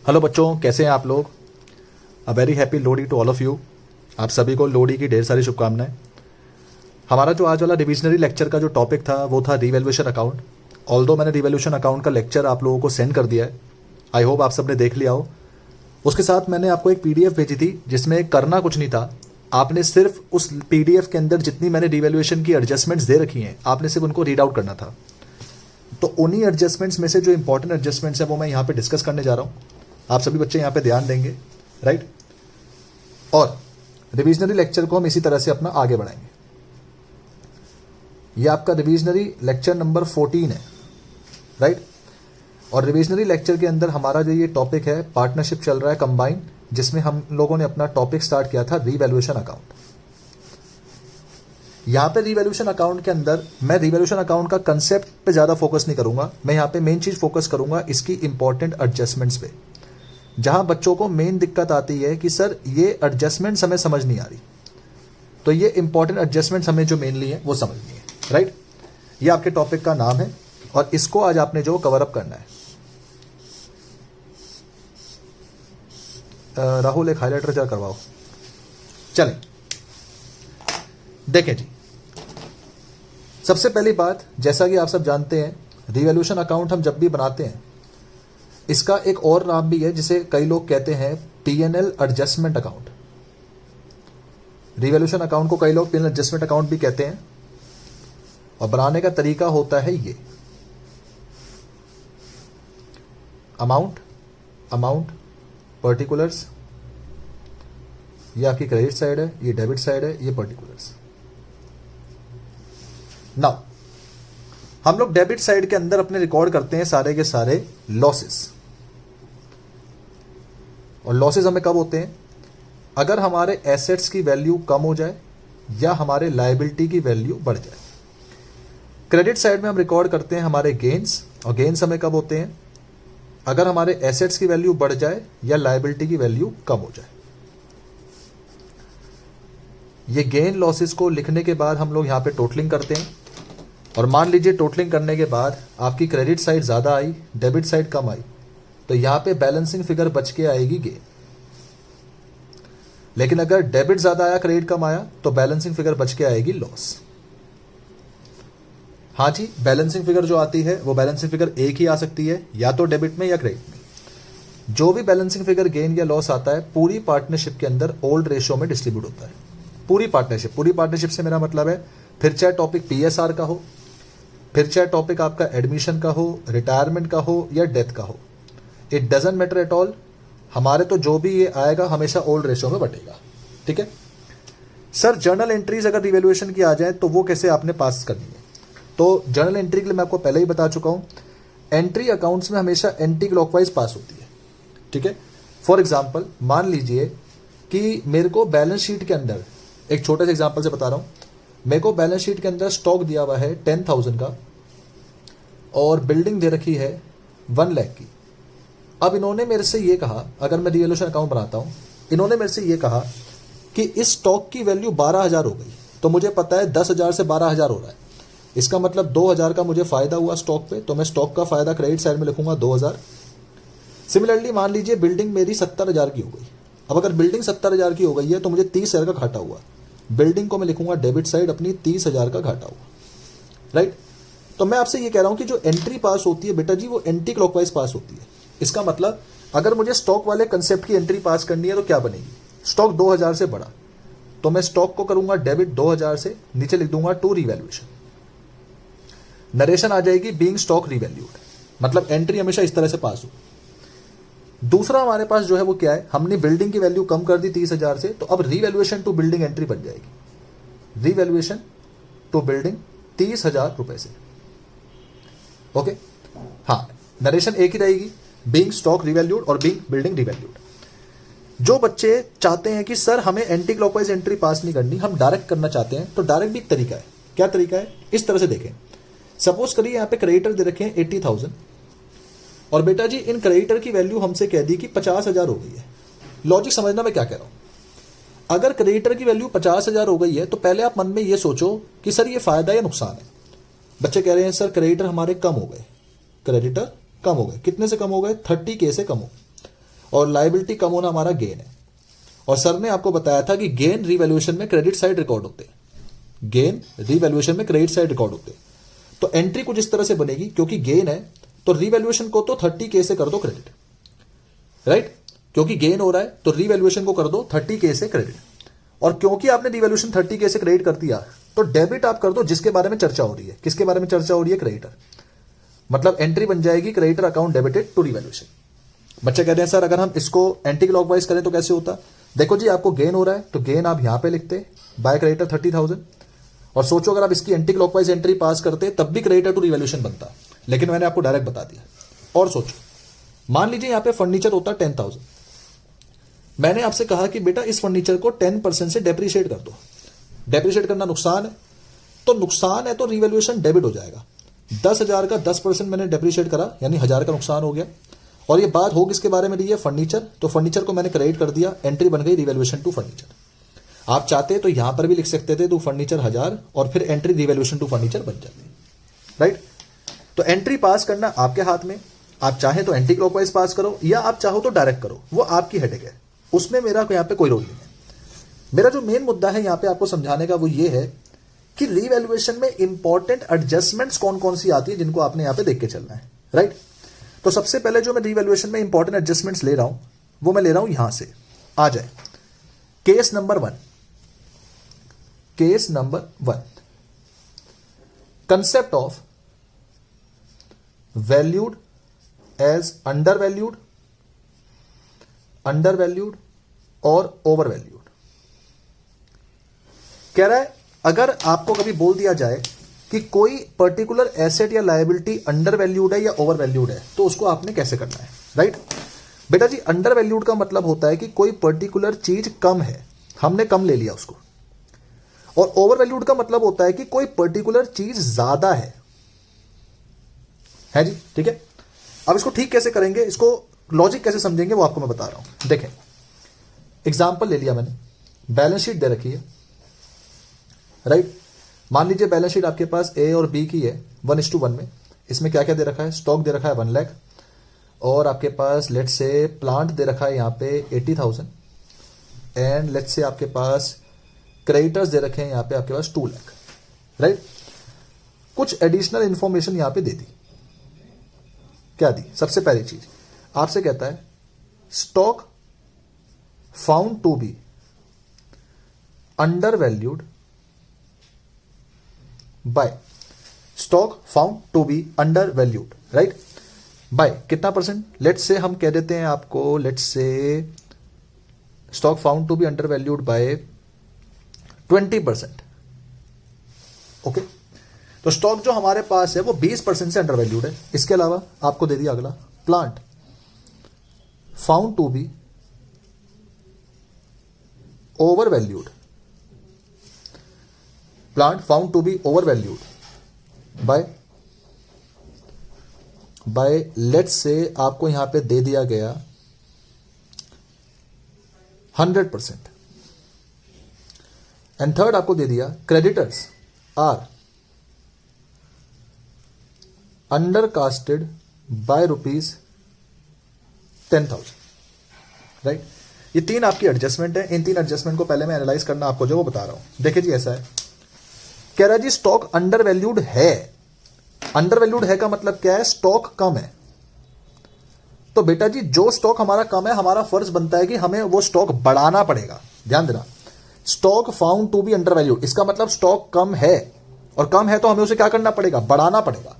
Hello बच्चों, कैसे हैं आप लोग। A very happy Lohri to all of you. आप सभी को लोहड़ी की ढेर सारी शुभकामनाएं। हमारा जो आज वाला रिविजनरी लेक्चर का जो टॉपिक था वो था रिवैल्यूएशन अकाउंट। ऑल्दो मैंने रिवैल्यूएशन अकाउंट का लेक्चर आप लोगों को सेंड कर दिया है। आई होप आप सबने देख लिया हो। उसके साथ मैंने आपको एक पीडीएफ भेजी थी जिसमें करना कुछ नहीं था। आपने सिर्फ उस पीडीएफ के अंदर जितनी मैंने रिवैल्यूएशन की एडजस्टमेंट्स दे रखी हैं आपने सिर्फ उनको रीड आउट करना था। तो उन्हीं एडजस्टमेंट्स में से जो इंपॉर्टेंट एडजस्टमेंट्स है वो मैं यहाँ पे डिस्कस करने जा रहा हूँ। आप सभी बच्चे यहाँ पे ध्यान देंगे, राइट। और रिविजनरी लेक्चर को हम इसी तरह से अपना आगे बढ़ाएंगे। ये आपका रिविजनरी लेक्चर नंबर 14 है, राइट। और रिविजनरी लेक्चर के अंदर हमारा जो ये टॉपिक है पार्टनरशिप चल रहा है कंबाइन, जिसमें हम लोगों ने अपना टॉपिक स्टार्ट किया था रिवैल्यूएशन अकाउंट। यहाँ पे रिवैल्यूएशन अकाउंट के अंदर मैं रिवैल्यूएशन अकाउंट का कंसेप्ट पे ज़्यादा फोकस नहीं करूंगा। मैं यहाँ पे मेन चीज़ फोकस करूंगा इसकी इंपॉर्टेंट एडजस्टमेंट्स पे, जहां बच्चों को मेन दिक्कत आती है कि सर ये एडजस्टमेंट्स हमें समझ नहीं आ रही। तो ये इंपॉर्टेंट एडजस्टमेंट्स हमें जो मेनली है वो समझनी है, राइट। ये आपके टॉपिक का नाम है और इसको आज आपने जो कवर अप करना है। राहुल एक हाईलाइटर जरा करवाओ। चलें, देखें जी। सबसे पहली बात, जैसा कि आप सब जानते हैं, रिवैल्यूएशन अकाउंट हम जब भी बनाते हैं इसका एक और नाम भी है जिसे कई लोग कहते हैं PNL adjustment account. Revaluation account को कई लोग पीएनएल एडजस्टमेंट अकाउंट भी कहते हैं। और बनाने का तरीका होता है ये अमाउंट पर्टिकुलर्स। ये आपकी क्रेडिट साइड है, ये डेबिट साइड है, ये पर्टिकुलर्स। नाउ हम लोग डेबिट साइड के अंदर अपने रिकॉर्ड करते हैं सारे के सारे लॉसेस। और लॉसेस हमें कब होते हैं? अगर हमारे एसेट्स की वैल्यू कम हो जाए या हमारे लायबिलिटी की वैल्यू बढ़ जाए। क्रेडिट साइड में हम रिकॉर्ड करते हैं हमारे गेन्स, और गेन्स हमें कब होते हैं? अगर हमारे एसेट्स की वैल्यू बढ़ जाए या लायबिलिटी की वैल्यू कम हो जाए। ये गेन लॉसेस को लिखने के बाद हम लोग यहां पे टोटलिंग करते हैं। और मान लीजिए टोटलिंग करने के बाद आपकी क्रेडिट साइड ज्यादा आई, डेबिट साइड कम आई, तो यहां पे बैलेंसिंग फिगर बच के आएगी गेन। लेकिन अगर डेबिट ज्यादा आया, क्रेडिट कम आया, तो बैलेंसिंग फिगर बच के आएगी लॉस। हाँ जी, बैलेंसिंग फिगर जो आती है वो बैलेंसिंग फिगर एक ही आ सकती है, या तो डेबिट में या क्रेडिट में। जो भी बैलेंसिंग फिगर गेन या लॉस आता है पूरी पार्टनरशिप के अंदर ओल्ड रेशियो में डिस्ट्रीब्यूट होता है। पूरी पार्टनरशिप से मेरा मतलब है फिर चाहे टॉपिक पीएसआर का हो, फिर चाहे टॉपिक आपका एडमिशन का हो, रिटायरमेंट का हो या डेथ का हो, it doesn't matter at all. हमारे तो जो भी ये आएगा हमेशा ओल्ड रेशियो में बटेगा, ठीक है। सर जर्नल एंट्रीज अगर रिवैल्यूएशन की आ जाए तो वो कैसे आपने पास करनी है? तो जर्नल एंट्री के लिए मैं आपको पहले ही बता चुका हूं, एंट्री अकाउंट्स में हमेशा एंटी क्लॉकवाइज पास होती है, ठीक है। फॉर एग्जाम्पल मान लीजिए कि मेरे को बैलेंस शीट के अंदर, एक छोटे से एग्जाम्पल से बता रहा हूं, मेरे को बैलेंस शीट के अंदर स्टॉक दिया हुआ है 10,000 का और बिल्डिंग दे रखी है 1 लाख की। अब इन्होंने मेरे से ये कहा, अगर मैं रिवैल्यूएशन अकाउंट बनाता हूं, इन्होंने मेरे से ये कहा कि इस स्टॉक की वैल्यू 12,000 हो गई। तो मुझे पता है 10,000 से 12,000 हो रहा है, इसका मतलब 2,000 का मुझे फायदा हुआ स्टॉक पे, तो मैं स्टॉक का फायदा क्रेडिट साइड में लिखूंगा 2,000। सिमिलरली मान लीजिए बिल्डिंग मेरी 70,000 की हो गई। अब अगर बिल्डिंग 70,000 की हो गई है तो मुझे 30,000 का घाटा हुआ। बिल्डिंग को मैं लिखूंगा डेबिट साइड, अपनी 30,000 का घाटा हुआ, राइट। तो मैं आपसे ये कह रहा हूं कि जो एंट्री पास होती है बेटा जी वो एंटी क्लॉकवाइज पास होती है। इसका मतलब अगर मुझे स्टॉक वाले कंसेप्ट की एंट्री पास करनी है तो क्या बनेगी? स्टॉक 2,000 से बढ़ा तो मैं स्टॉक को करूंगा डेबिट 2,000 से, नीचे लिख दूंगा टू रिवैल्यूएशन। नरेशन आ जाएगी बीइंग स्टॉक रिवैल्यूड, मतलब एंट्री हमेशा इस तरह से पास हो। दूसरा हमारे पास जो है वो क्या है, हमने बिल्डिंग की वैल्यू कम कर दी 30,000 से, तो अब रिवैल्यूएशन टू बिल्डिंग एंट्री बन जाएगी। रिवैल्यूएशन टू बिल्डिंग 30,000 रुपए से, ओके। हाँ, नरेशन एक ही रहेगी, बीइंग स्टॉक रिवैल्यूड और बीइंग बिल्डिंग रिवैल्यूड। जो बच्चे चाहते हैं कि सर हमें एंटी क्लॉकवाइज एंट्री पास नहीं करनी, हम डायरेक्ट करना चाहते हैं, तो डायरेक्ट भी एक तरीका है। क्या तरीका है? इस तरह से देखें। सपोज करिए यहाँ पे क्रेडिटर दे रखे हैं 80,000 और बेटा जी इन क्रेडिटर की वैल्यू हमसे कह दी कि 50,000 हो गई है। लॉजिक समझना मैं क्या कह रहा हूं। अगर क्रेडिटर की वैल्यू 50,000 हो गई है तो पहले आप मन में ये सोचो कि सर ये फायदा या नुकसान है। बच्चे कह रहे हैं सर क्रेडिटर हमारे कम हो गए, क्रेडिटर कम हो गए। कितने से कम हो गए? 30K से कम हो गए। और लायबिलिटी कम होना हमारा गेन है। और सर ने आपको बताया था कि गेन रीवैल्यूएशन में क्रेडिट साइड रिकॉर्ड होते हैं, गेन रीवैल्यूएशन में क्रेडिट साइड रिकॉर्ड होते हैं। तो एंट्री कुछ इस तरह से बनेगी, क्योंकि गेन है तो रीवैल्यूएशन को तो 30K से कर दो क्रेडिट, राइट, क्योंकि गेन हो रहा है तो रीवैल्यूएशन को कर दो 30K से क्रेडिट। और क्योंकि आपने रीवैल्यूएशन 30K से क्रेडिट कर दिया तो डेबिट आप कर दो जिसके बारे में चर्चा हो रही है। किसके बारे में चर्चा हो रही है? क्रेडिटर। मतलब एंट्री बन जाएगी creditor account debited to revaluation. बच्चे कह रहे हैं सर अगर हम इसको एंटी क्लॉकवाइज करें तो कैसे होता? देखो जी, आपको गेन हो रहा है तो गेन आप यहां पे लिखते बाय क्रेडिटर 30,000, और सोचो अगर आप इसकी एंटी क्लॉकवाइज एंट्री पास करते तब भी क्रेडिटर टू रिवैल्यूएशन बनता, लेकिन मैंने आपको डायरेक्ट बता दिया। और सोचो, मान लीजिए यहां पे फर्नीचर होता 10,000, मैंने आपसे कहा कि बेटा इस फर्नीचर को 10% से डेप्रिशिएट कर दो। डेप्रिशिएट करना नुकसान है, तो नुकसान है तो रिवैल्यूएशन डेबिट हो जाएगा। 10,000 का 10% मैंने डेप्रिशिएट करा, यानी 1,000 का नुकसान हो गया। और ये बात हो किसके बारे में रही है? फर्नीचर। तो फर्नीचर को मैंने क्रेडिट कर दिया, एंट्री बन गई रिवैल्यूएशन टू फर्नीचर। आप चाहते तो यहां पर भी लिख सकते थे टू फर्नीचर 1,000 और फिर एंट्री रिवैल्यूएशन टू फर्नीचर बन जाती, राइट। तो एंट्री पास करना आपके हाथ में, आप चाहे तो एंटी क्लॉकवाइज पास करो या आप चाहो तो डायरेक्ट करो, वो आपकी हेडेक है, उसमें मेरा यहां पे कोई रोल नहीं है। मेरा जो मेन मुद्दा है यहां पे आपको समझाने का वो ये है कि रिवैल्यूएशन में इंपॉर्टेंट एडजस्टमेंट्स कौन कौन सी आती है जिनको आपने यहां पे देख के चलना है, राइट। तो सबसे पहले जो मैं रिवैल्यूएशन में इंपॉर्टेंट एडजस्टमेंट्स ले रहा हूं वो मैं ले रहा हूं यहां से। आ जाए case number 1। Case number 1, concept of valued as under valued, under valued और ओवर वैल्यूड। कह रहा है अगर आपको कभी बोल दिया जाए कि कोई पर्टिकुलर एसेट या लायबिलिटी अंडर वैल्यूड है या ओवर वैल्यूड है तो उसको आपने कैसे करना है, राइट। बेटा जी, अंडर वैल्यूड का मतलब होता है कि कोई पर्टिकुलर चीज कम है, हमने कम ले लिया उसको। और ओवर वैल्यूड का मतलब होता है कि कोई पर्टिकुलर चीज ज्यादा है जी, ठीक है। अब इसको ठीक कैसे करेंगे, इसको लॉजिक कैसे समझेंगे वो आपको मैं बता रहा हूं। देखें, एग्जांपल ले लिया मैंने, बैलेंस शीट दे रखी है, राइट। मान लीजिए बैलेंस शीट आपके पास ए और बी की है 1:1 में। इसमें क्या क्या दे रखा है? स्टॉक दे रखा है 1 लाख, और आपके पास लेट्स से प्लांट दे रखा है यहां पे 80,000, एंड लेट्स से आपके पास क्रेडिटर्स दे रखे हैं यहां पे आपके पास 2 लाख, राइट। कुछ एडिशनल इंफॉर्मेशन यहां पे दे दी। क्या दी? सबसे पहली चीज आपसे कहता है stock found to be under valued by, stock found to be under valued, right, by कितना परसेंट? लेट्स से हम कह देते हैं आपको, let's say stock found to be under valued by 20%, okay. तो स्टॉक जो हमारे पास है वो 20% से अंडर वैल्यूड है। इसके अलावा आपको दे दिया अगला, plant found to be over valued, plant found to be over valued by let's say आपको यहां पे दे दिया गया 100%। एंड थर्ड आपको दे दिया creditors are under casted by ₹10,000, right. ये 3 आपकी एडजस्टमेंट है। इन 3 एडजस्टमेंट को पहले मैं एनालाइज करना आपको जो वो बता रहा हूं। देखिए जी, ऐसा है, कह रहा है जी स्टॉक अंडर वैल्यूड है। अंडर वैल्यूड है का मतलब क्या है? स्टॉक कम है। तो बेटा जी जो स्टॉक हमारा कम है, हमारा फर्ज बनता है कि हमें वो स्टॉक बढ़ाना पड़ेगा। ध्यान देना, stock found to be under valued, इसका मतलब स्टॉक कम है, और कम है तो हमें उसे क्या करना पड़ेगा? बढ़ाना पड़ेगा।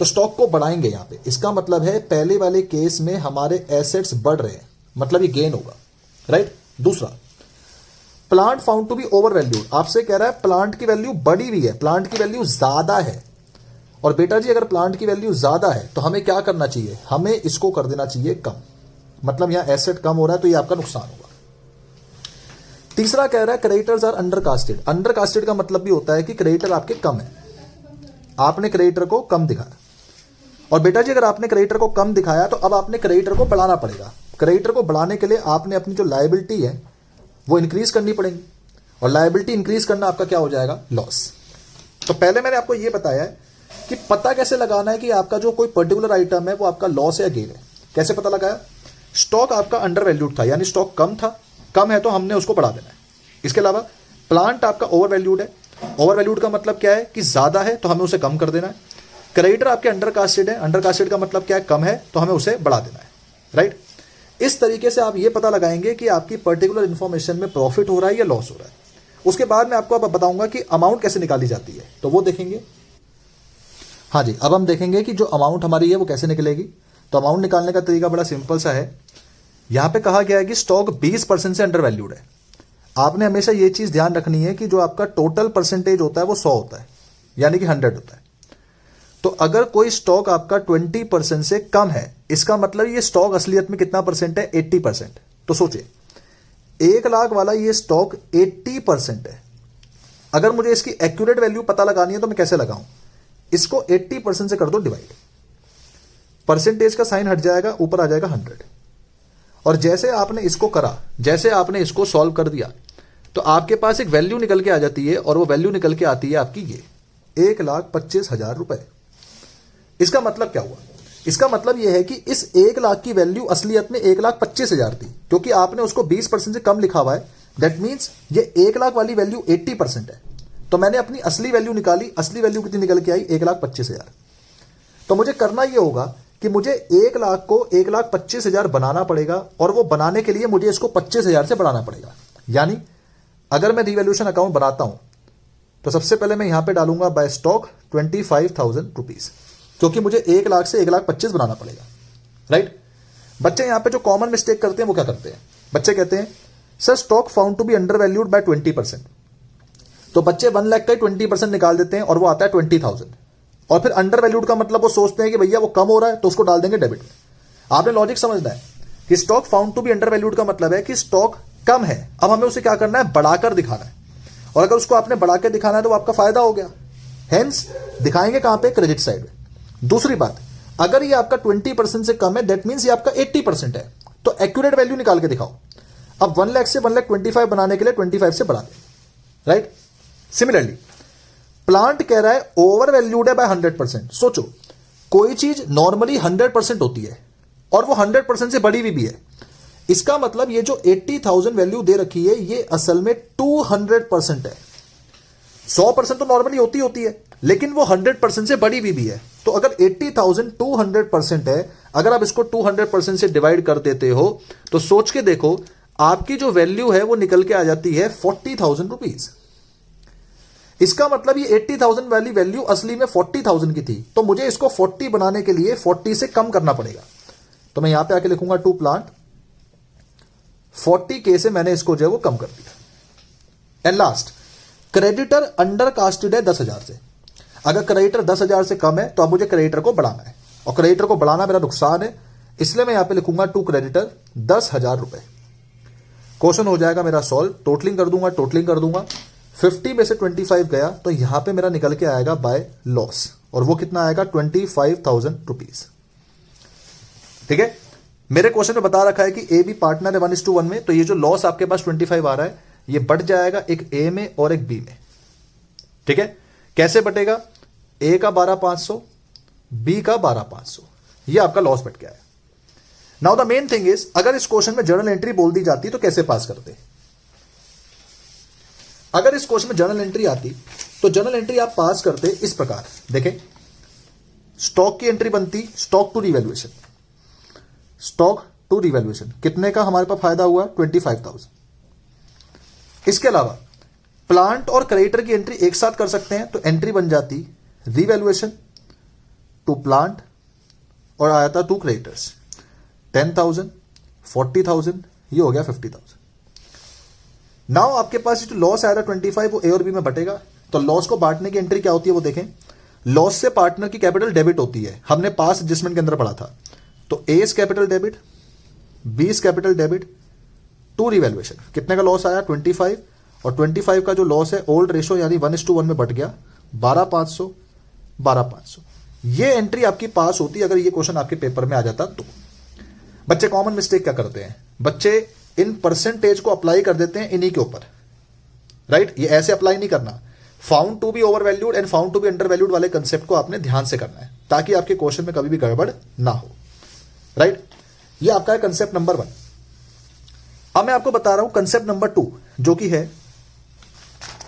तो स्टॉक को बढ़ाएंगे यहां पे। इसका मतलब है पहले वाले केस में हमारे एसेट्स बढ़ रहे हैं, मतलब ये गेन होगा, राइट। दूसरा, plant found to be over valued, आपसे कह रहा है प्लांट की वैल्यू बढ़ी हुई है, प्लांट की वैल्यू ज्यादा है। और बेटा जी अगर प्लांट की वैल्यू ज्यादा है तो हमें क्या करना चाहिए? हमें इसको कर देना चाहिए कम, मतलब यहां एसेट कम हो रहा है तो ये आपका नुकसान होगा। तीसरा कह रहा है creditors are under casted. Under casted का मतलब भी होता है कि क्रेडिटर आपके कम है, आपने क्रेडिटर को कम दिखाया। और बेटा जी अगर आपने क्रेडिटर को कम दिखाया तो अब आपने क्रेडिटर को बढ़ाना पड़ेगा। क्रेडिटर को बढ़ाने के लिए आपने अपनी जो लायबिलिटी है वो इंक्रीज करनी पड़ेगी, और लायबिलिटी इंक्रीज करना आपका क्या हो जाएगा? लॉस। तो पहले मैंने आपको यह बताया है कि पता कैसे लगाना है कि आपका जो कोई पर्टिकुलर आइटम है वो आपका लॉस है या गेन है। कैसे पता लगाया? स्टॉक आपका अंडर वैल्यूड था, यानी स्टॉक कम है तो हमने उसको बढ़ा देना है। इसके अलावा प्लांट आपका ओवर वैल्यूड है। ओवर वैल्यूड का मतलब क्या है कि ज्यादा है तो हमें उसे कम कर देना है। क्रेडिटर आपके अंडर कास्टेड है, अंडर कास्टेड का मतलब क्या है, कम है तो हमें उसे बढ़ा देना है, राइट। इस तरीके से आप ये पता लगाएंगे कि आपकी पर्टिकुलर इंफॉर्मेशन में प्रॉफिट हो रहा है या लॉस हो रहा है। उसके बाद मैं आपको अब बताऊंगा कि अमाउंट कैसे निकाली जाती है, तो वो देखेंगे। हाँ जी, अब हम देखेंगे कि जो अमाउंट हमारी है वो कैसे निकलेगी। तो अमाउंट निकालने का तरीका बड़ा सिंपल सा है। यहां पे कहा गया है कि स्टॉक 20% से अंडर वैल्यूड है। आपने हमेशा ये चीज ध्यान रखनी है कि जो आपका टोटल परसेंटेज होता है वो 100 होता है, यानी कि 100 होता है। तो अगर कोई स्टॉक आपका 20% से कम है, इसका मतलब ये स्टॉक असलियत में कितना परसेंट है, 80%। तो सोचिए 1 लाख वाला ये स्टॉक 80% है। अगर मुझे इसकी एक्यूरेट वैल्यू पता लगानी है तो मैं कैसे लगाऊं, इसको 80% से कर दो डिवाइड, परसेंटेज का साइन हट जाएगा, ऊपर आ जाएगा 100। और जैसे आपने इसको करा, जैसे आपने इसको सॉल्व कर दिया, तो आपके पास एक वैल्यू निकल के आ जाती है, और वो वैल्यू निकल के आती है आपकी ये 1,25,000 रुपए। इसका मतलब क्या हुआ, इसका मतलब यह है कि इस 1 लाख की वैल्यू असलियत में 1,25,000 थी, क्योंकि आपने उसको 20% से कम लिखा हुआ है। दैट मीन्स ये 1 लाख वाली वैल्यू 80% है। तो मैंने अपनी असली वैल्यू निकाली, असली वैल्यू कितनी निकल के आई, 1,25,000। तो मुझे करना यह होगा कि मुझे 1 लाख को 1,25,000 बनाना पड़ेगा, और वो बनाने के लिए मुझे इसको 25,000 से बढ़ाना पड़ेगा। यानी अगर मैं रिवैल्यूएशन अकाउंट बनाता हूं तो सबसे पहले मैं यहां पे डालूंगा बाय स्टॉक 25,000 रुपीज, क्योंकि मुझे 1 लाख से 1,25,000 बनाना पड़ेगा, राइट। बच्चे यहां पे जो कॉमन मिस्टेक करते हैं वो क्या करते हैं, बच्चे कहते हैं sir stock found to be under valued by 20%। तो बच्चे 1 लाख का 20% निकाल देते हैं और वो आता है 20,000। और फिर अंडर वैल्यूड का मतलब वो सोचते हैं कि भैया वो कम हो रहा है तो उसको डाल देंगे डेबिट में। आपने लॉजिक समझना है कि stock found to be under valued का मतलब है कि स्टॉक कम है, अब हमें उसे क्या करना है, बढ़ाकर दिखाना है। और अगर उसको आपने बढ़ा के दिखाना है तो आपका फायदा हो गया। हेंस दिखाएंगे कहां पे, क्रेडिट साइड में। दूसरी बात, अगर ये आपका 20% से कम है, दैट मीन्स ये आपका 80% है, तो एक्यूरेट वैल्यू निकाल के दिखाओ। अब 1 लाख से 1,25,000 बनाने के लिए 25 से बढ़ा दें, राइट। सिमिलरली प्लांट कह रहा है ओवर वैल्यूड है बाय 100%। सोचो कोई चीज नॉर्मली 100% होती है और वो 100% से बढ़ी हुई भी है। इसका मतलब ये जो 80,000 वैल्यू दे रखी है ये असल में 200% है। 100% तो नॉर्मली होती है, लेकिन वो 100% से बढ़ी हुई भी है। तो अगर 80,000 200% है, अगर आप इसको 200% से डिवाइड कर देते हो तो सोच के देखो आपकी जो वैल्यू है वो निकल के आ जाती है 40,000 रुपीज। इसका मतलब ये 80,000 वाली वैल्यू असली में 40,000 की थी, तो मुझे इसको 40 बनाने के लिए 40 से कम करना पड़ेगा। तो मैं यहां पे आके लिखूंगा टू प्लांट 40K से मैंने इसको जो है वो कम कर दिया। And last, creditor under casted है 10,000 से। अगर क्रेडिटर 10,000 से कम है तो अब मुझे क्रेडिटर को बढ़ाना है, और क्रेडिटर को बढ़ाना मेरा नुकसान है, इसलिए मैं यहां पे लिखूंगा टू क्रेडिटर 10,000 रुपए। क्वेश्चन हो जाएगा मेरा सॉल्व, टोटलिंग कर दूंगा 50 में से 25 गया तो यहां पे मेरा निकल के आएगा बाय लॉस, और वो कितना आएगा 25,000 रुपीज। ठीक है, मेरे क्वेश्चन में बता रखा है कि ए बी पार्टनर है 1:1 में, तो ये जो लॉस आपके पास 25 आ रहा है ये बढ़ जाएगा एक ए में और एक बी में। ठीक है, कैसे बटेगा, ए का 12,500 बी का 12,500, ये आपका लॉस बट गया है। Now the main thing is, अगर इस क्वेश्चन में जर्नल एंट्री बोल दी जाती तो कैसे पास करते। अगर इस क्वेश्चन में जर्नल एंट्री आती तो जर्नल एंट्री आप पास करते इस प्रकार, देखें स्टॉक की एंट्री बनती stock to revaluation, stock to revaluation कितने का हमारे पास फायदा हुआ 25,000। इसके अलावा प्लांट और क्रेडिटर की एंट्री एक साथ कर सकते हैं, तो एंट्री बन जाती रिवैल्यूएशन टू प्लांट और आया था टू क्रेडिटर्स 10,000 40,000, ये हो गया 50,000। नाउ आपके पास जो लॉस आया था 25 वो ए और बी में बटेगा, तो लॉस को बांटने की एंट्री क्या होती है वो देखें। लॉस से पार्टनर की कैपिटल डेबिट होती है, हमने पास एडजस्टमेंट के अंदर पढ़ा था। तो A capital debit, B capital debit to revaluation, कितने का लॉस आया 25, और 25 का जो लॉस है ओल्ड रेशो यानी 1:1 में बट गया 12,500 12,500। ये एंट्री आपकी पास होती अगर ये क्वेश्चन आपके पेपर में आ जाता तो। बच्चे कॉमन मिस्टेक क्या करते हैं, बच्चे इन परसेंटेज को अप्लाई कर देते हैं इन्हीं के ऊपर, राइट। ये ऐसे अप्लाई नहीं करना, found to be over valued and found to be under valued वाले कंसेप्ट को आपने ध्यान से करना है, ताकि आपके क्वेश्चन में कभी भी गड़बड़ ना हो, राइट। ये आपका है कंसेप्ट नंबर 1। अब मैं आपको बता रहा हूं कंसेप्ट नंबर 2, जो कि है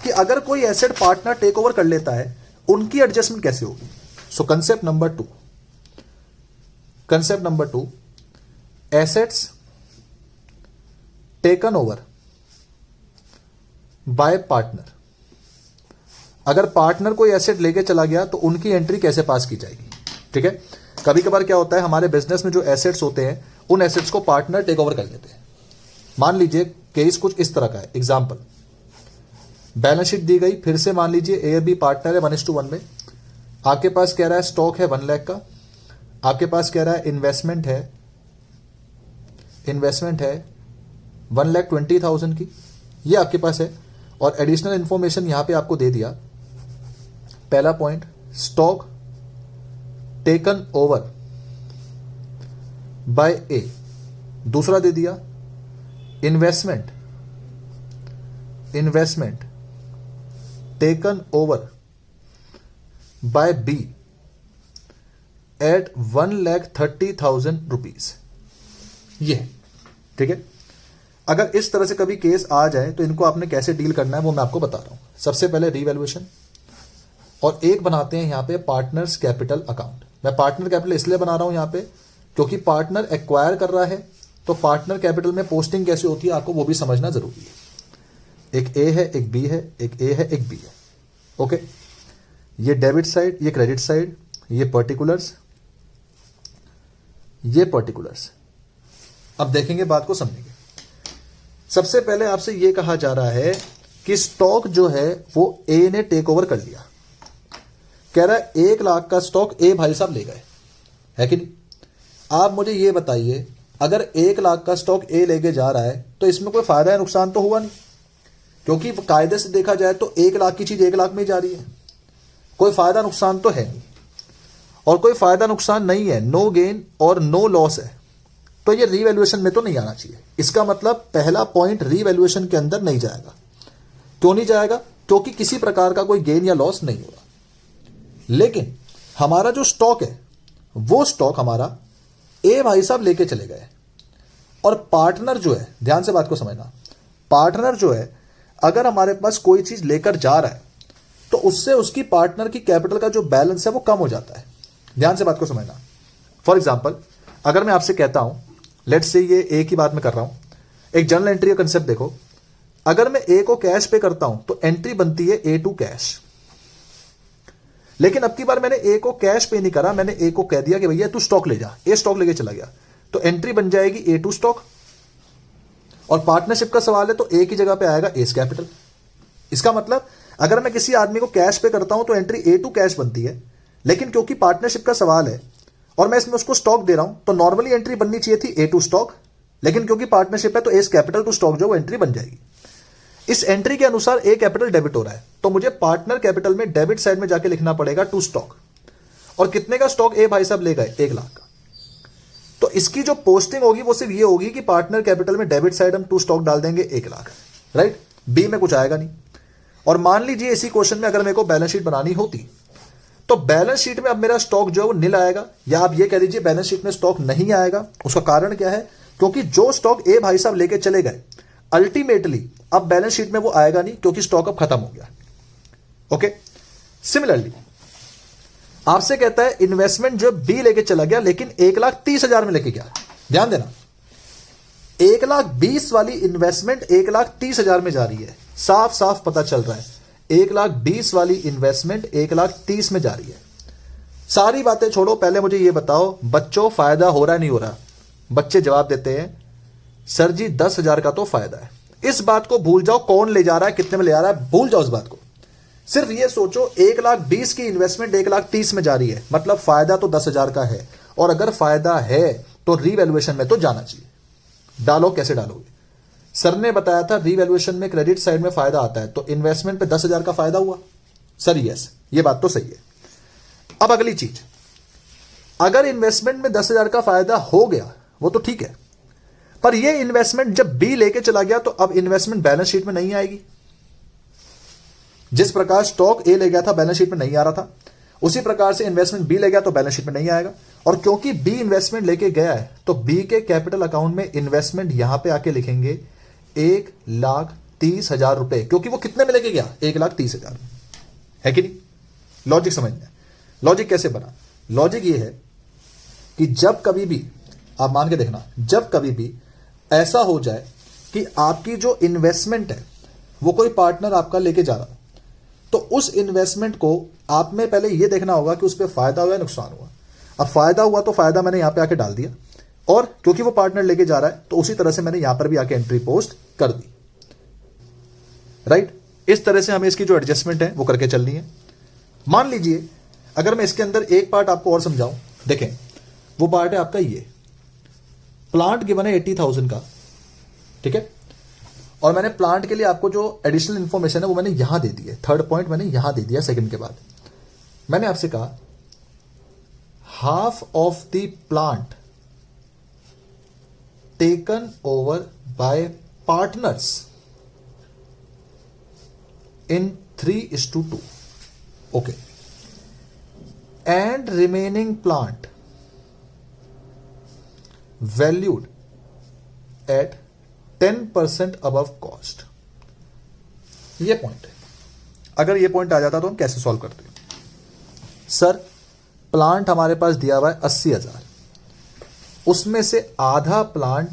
कि अगर कोई एसेट पार्टनर टेक ओवर कर लेता है, उनकी एडजस्टमेंट कैसे होगी। सो concept number 2, assets taken over bye partner. अगर पार्टनर कोई एसेट लेके चला गया तो उनकी एंट्री कैसे पास की जाएगी। ठीक है, कभी कभार क्या होता है, हमारे बिजनेस में जो एसेट्स होते हैं उन एसेट्स को पार्टनर टेक ओवर कर लेते हैं। मान लीजिए केस कुछ इस तरह का है। एग्जांपल, बैलेंस शीट दी गई, फिर से मान लीजिए ए और बी पार्टनर है 1:1 में। आपके पास कह रहा है स्टॉक है 1 लाख का, आपके पास कह रहा है इन्वेस्टमेंट है 1,20,000 की, ये आपके पास है। और एडिशनल इंफॉर्मेशन यहां पे आपको दे दिया। पहला point, stock taken over by A. दूसरा दे दिया investment taken over by B at 1,30,000 rupees. ये है, ठीक है। अगर इस तरह से कभी केस आ जाए तो इनको आपने कैसे डील करना है वो मैं आपको बता रहा हूं। सबसे पहले रीवैल्यूएशन, और एक बनाते हैं यहां पे पार्टनर्स कैपिटल अकाउंट। मैं पार्टनर कैपिटल इसलिए बना रहा हूं यहां पे क्योंकि पार्टनर एक्वायर कर रहा है, तो पार्टनर कैपिटल में पोस्टिंग कैसे होती है आपको वो भी समझना जरूरी है। एक ए है, एक बी है, एक ए है, एक बी है। ओके, ये डेबिट साइड, ये क्रेडिट साइड, ये पर्टिकुलर्स, ये पर्टिकुलर्स। अब देखेंगे, बात को समझेंगे। सबसे पहले आपसे यह कहा जा रहा है कि स्टॉक जो है वो ए ने टेक ओवर कर लिया। कह रहा है 1 लाख का स्टॉक ए भाई साहब ले गए, है कि नहीं। आप मुझे यह बताइए, अगर 1 लाख का स्टॉक ए लेके जा रहा है तो इसमें कोई फायदा या नुकसान तो हुआ नहीं, क्योंकि कायदे से देखा जाए तो 1 लाख की चीज 1 लाख में जा रही है। कोई फायदा नुकसान तो है नहीं, और कोई फायदा नुकसान नहीं है, नो गेन और नो लॉस है, तो ये रीवैल्यूएशन में तो नहीं आना चाहिए। इसका मतलब पहला पॉइंट रीवैल्यूएशन के अंदर नहीं जाएगा। क्यों नहीं जाएगा? क्योंकि किसी प्रकार का कोई गेन या लॉस नहीं होगा। लेकिन हमारा जो स्टॉक है वो स्टॉक हमारा ए भाई साहब लेके चले गए, और पार्टनर जो है, ध्यान से बात को समझना, पार्टनर जो है अगर हमारे पास कोई चीज लेकर जा रहा है तो उससे उसकी पार्टनर की कैपिटल का जो बैलेंस है वो कम हो जाता है। ध्यान से बात को समझना। फॉर एग्जाम्पल, अगर मैं आपसे कहता हूं, लेट्स से ये ए की बात मैं कर रहा हूं, एक जर्नल एंट्री का कंसेप्ट देखो। अगर मैं ए को कैश पे करता हूं तो एंट्री बनती है ए टू कैश। लेकिन अब की बार मैंने ए को कैश पे नहीं करा, मैंने ए को कह दिया कि भैया तू स्टॉक ले जा, ए स्टॉक लेके चला गया, तो एंट्री बन जाएगी ए टू स्टॉक। और पार्टनरशिप का सवाल है तो ए की जगह पे आएगा एस कैपिटल। इसका मतलब अगर मैं किसी आदमी को कैश पे करता हूं तो एंट्री ए टू कैश बनती है, लेकिन क्योंकि पार्टनरशिप का सवाल है और मैं इसमें उसको स्टॉक दे रहा हूं तो नॉर्मली एंट्री बननी चाहिए थी ए टू स्टॉक, लेकिन क्योंकि पार्टनरशिप है तो एस कैपिटल टू स्टॉक जो वो एंट्री बन जाएगी। इस एंट्री के अनुसार ए कैपिटल डेबिट हो रहा है, तो मुझे पार्टनर कैपिटल में डेबिट साइड में जाके लिखना पड़ेगा टू स्टॉक। और कितने का स्टॉक ए भाई साहब ले गए? 1 लाख का। तो इसकी जो पोस्टिंग होगी वो सिर्फ ये होगी कि पार्टनर कैपिटल में डेबिट साइड हम टू स्टॉक डाल देंगे 1 लाख, राइट। बी में कुछ आएगा नहीं। और मान लीजिए इसी क्वेश्चन में अगर मेरे को बैलेंस शीट बनानी होती तो बैलेंस शीट में अब मेरा स्टॉक जो है वो नील आएगा, या आप ये कह दीजिए बैलेंस शीट में स्टॉक नहीं आएगा। उसका कारण क्या है? क्योंकि जो स्टॉक ए भाई साहब लेके चले गए अल्टीमेटली अब बैलेंस शीट में वो आएगा नहीं, क्योंकि स्टॉक अब खत्म हो गया। ओके, सिमिलरली आपसे कहता है इन्वेस्टमेंट जो बी लेके चला गया लेकिन 1,30,000 में लेके गया। ध्यान देना, 1,20,000 वाली इन्वेस्टमेंट 1,30,000 में जा रही है। साफ साफ पता चल रहा है 1,20,000 वाली इन्वेस्टमेंट 1,30,000 में जा रही है। सारी बातें छोड़ो, पहले मुझे यह बताओ बच्चों फायदा हो रहा नहीं हो रहा? बच्चे जवाब देते हैं सर जी 10,000 का तो फायदा है। इस बात को भूल जाओ, कौन ले जा रहा है, कितने में ले जा रहा है, भूल जाओ इस बात को। सिर्फ ये सोचो 1,20,000 की इन्वेस्टमेंट 1,30,000 में जा रही है, मतलब फायदा तो 10,000 का है। और अगर फायदा है तो रीवैल्यूएशन में तो जाना चाहिए। डालो, कैसे डालोगे? सर ने बताया था रीवैल्यूएशन में क्रेडिट साइड में फायदा आता है, तो इन्वेस्टमेंट पे 10,000 का फायदा हुआ। सर यस, ये बात तो सही है। अब अगली चीज, अगर इन्वेस्टमेंट में 10,000 का फायदा हो गया वो तो ठीक है, पर ये इन्वेस्टमेंट जब बी लेके चला गया तो अब इन्वेस्टमेंट बैलेंस शीट में नहीं आएगी। जिस प्रकार स्टॉक ए ले गया था बैलेंस शीट में नहीं आ रहा था, उसी प्रकार से इन्वेस्टमेंट बी ले गया तो बैलेंस शीट में नहीं आएगा, और क्योंकि बी इन्वेस्टमेंट लेके गया है तो बी के कैपिटल अकाउंट में इन्वेस्टमेंट यहां पे आके लिखेंगे 1,30,000 रुपए, क्योंकि वो कितने में लेके गया 1,30,000, है कि नहीं। लॉजिक समझना है। लॉजिक कैसे बना? लॉजिक ये है कि जब कभी भी आप मान के देखना, जब कभी भी ऐसा हो जाए कि आपकी जो इन्वेस्टमेंट है वो कोई पार्टनर आपका लेके जा रहा, तो उस इन्वेस्टमेंट को आप में पहले यह देखना होगा कि उस पर फायदा हुआ या नुकसान हुआ। अब फायदा हुआ तो फायदा मैंने यहां पे आके डाल दिया, और क्योंकि वो पार्टनर लेके जा रहा है तो उसी तरह से मैंने यहां पर भी आके एंट्री पोस्ट कर दी, राइट। इस तरह से हमें इसकी जो एडजस्टमेंट है वो करके चलनी है। मान लीजिए अगर मैं इसके अंदर एक पार्ट आपको और समझाऊं, देखें वो पार्ट है आपका ये प्लांट गिवन है 80,000 का, ठीक है, और मैंने प्लांट के लिए आपको जो एडिशनल इंफॉर्मेशन है वो मैंने यहां दे दी है। थर्ड पॉइंट मैंने यहां दे दिया सेकंड के बाद। मैंने आपसे कहा half of the plant taken over bye partners in 3:2, okay, and remaining plant valued at 10% above cost। ये पॉइंट है। अगर ये पॉइंट आ जाता तो हम कैसे सॉल्व करते हैं? सर प्लांट हमारे पास दिया हुआ है 80,000, उसमें से आधा प्लांट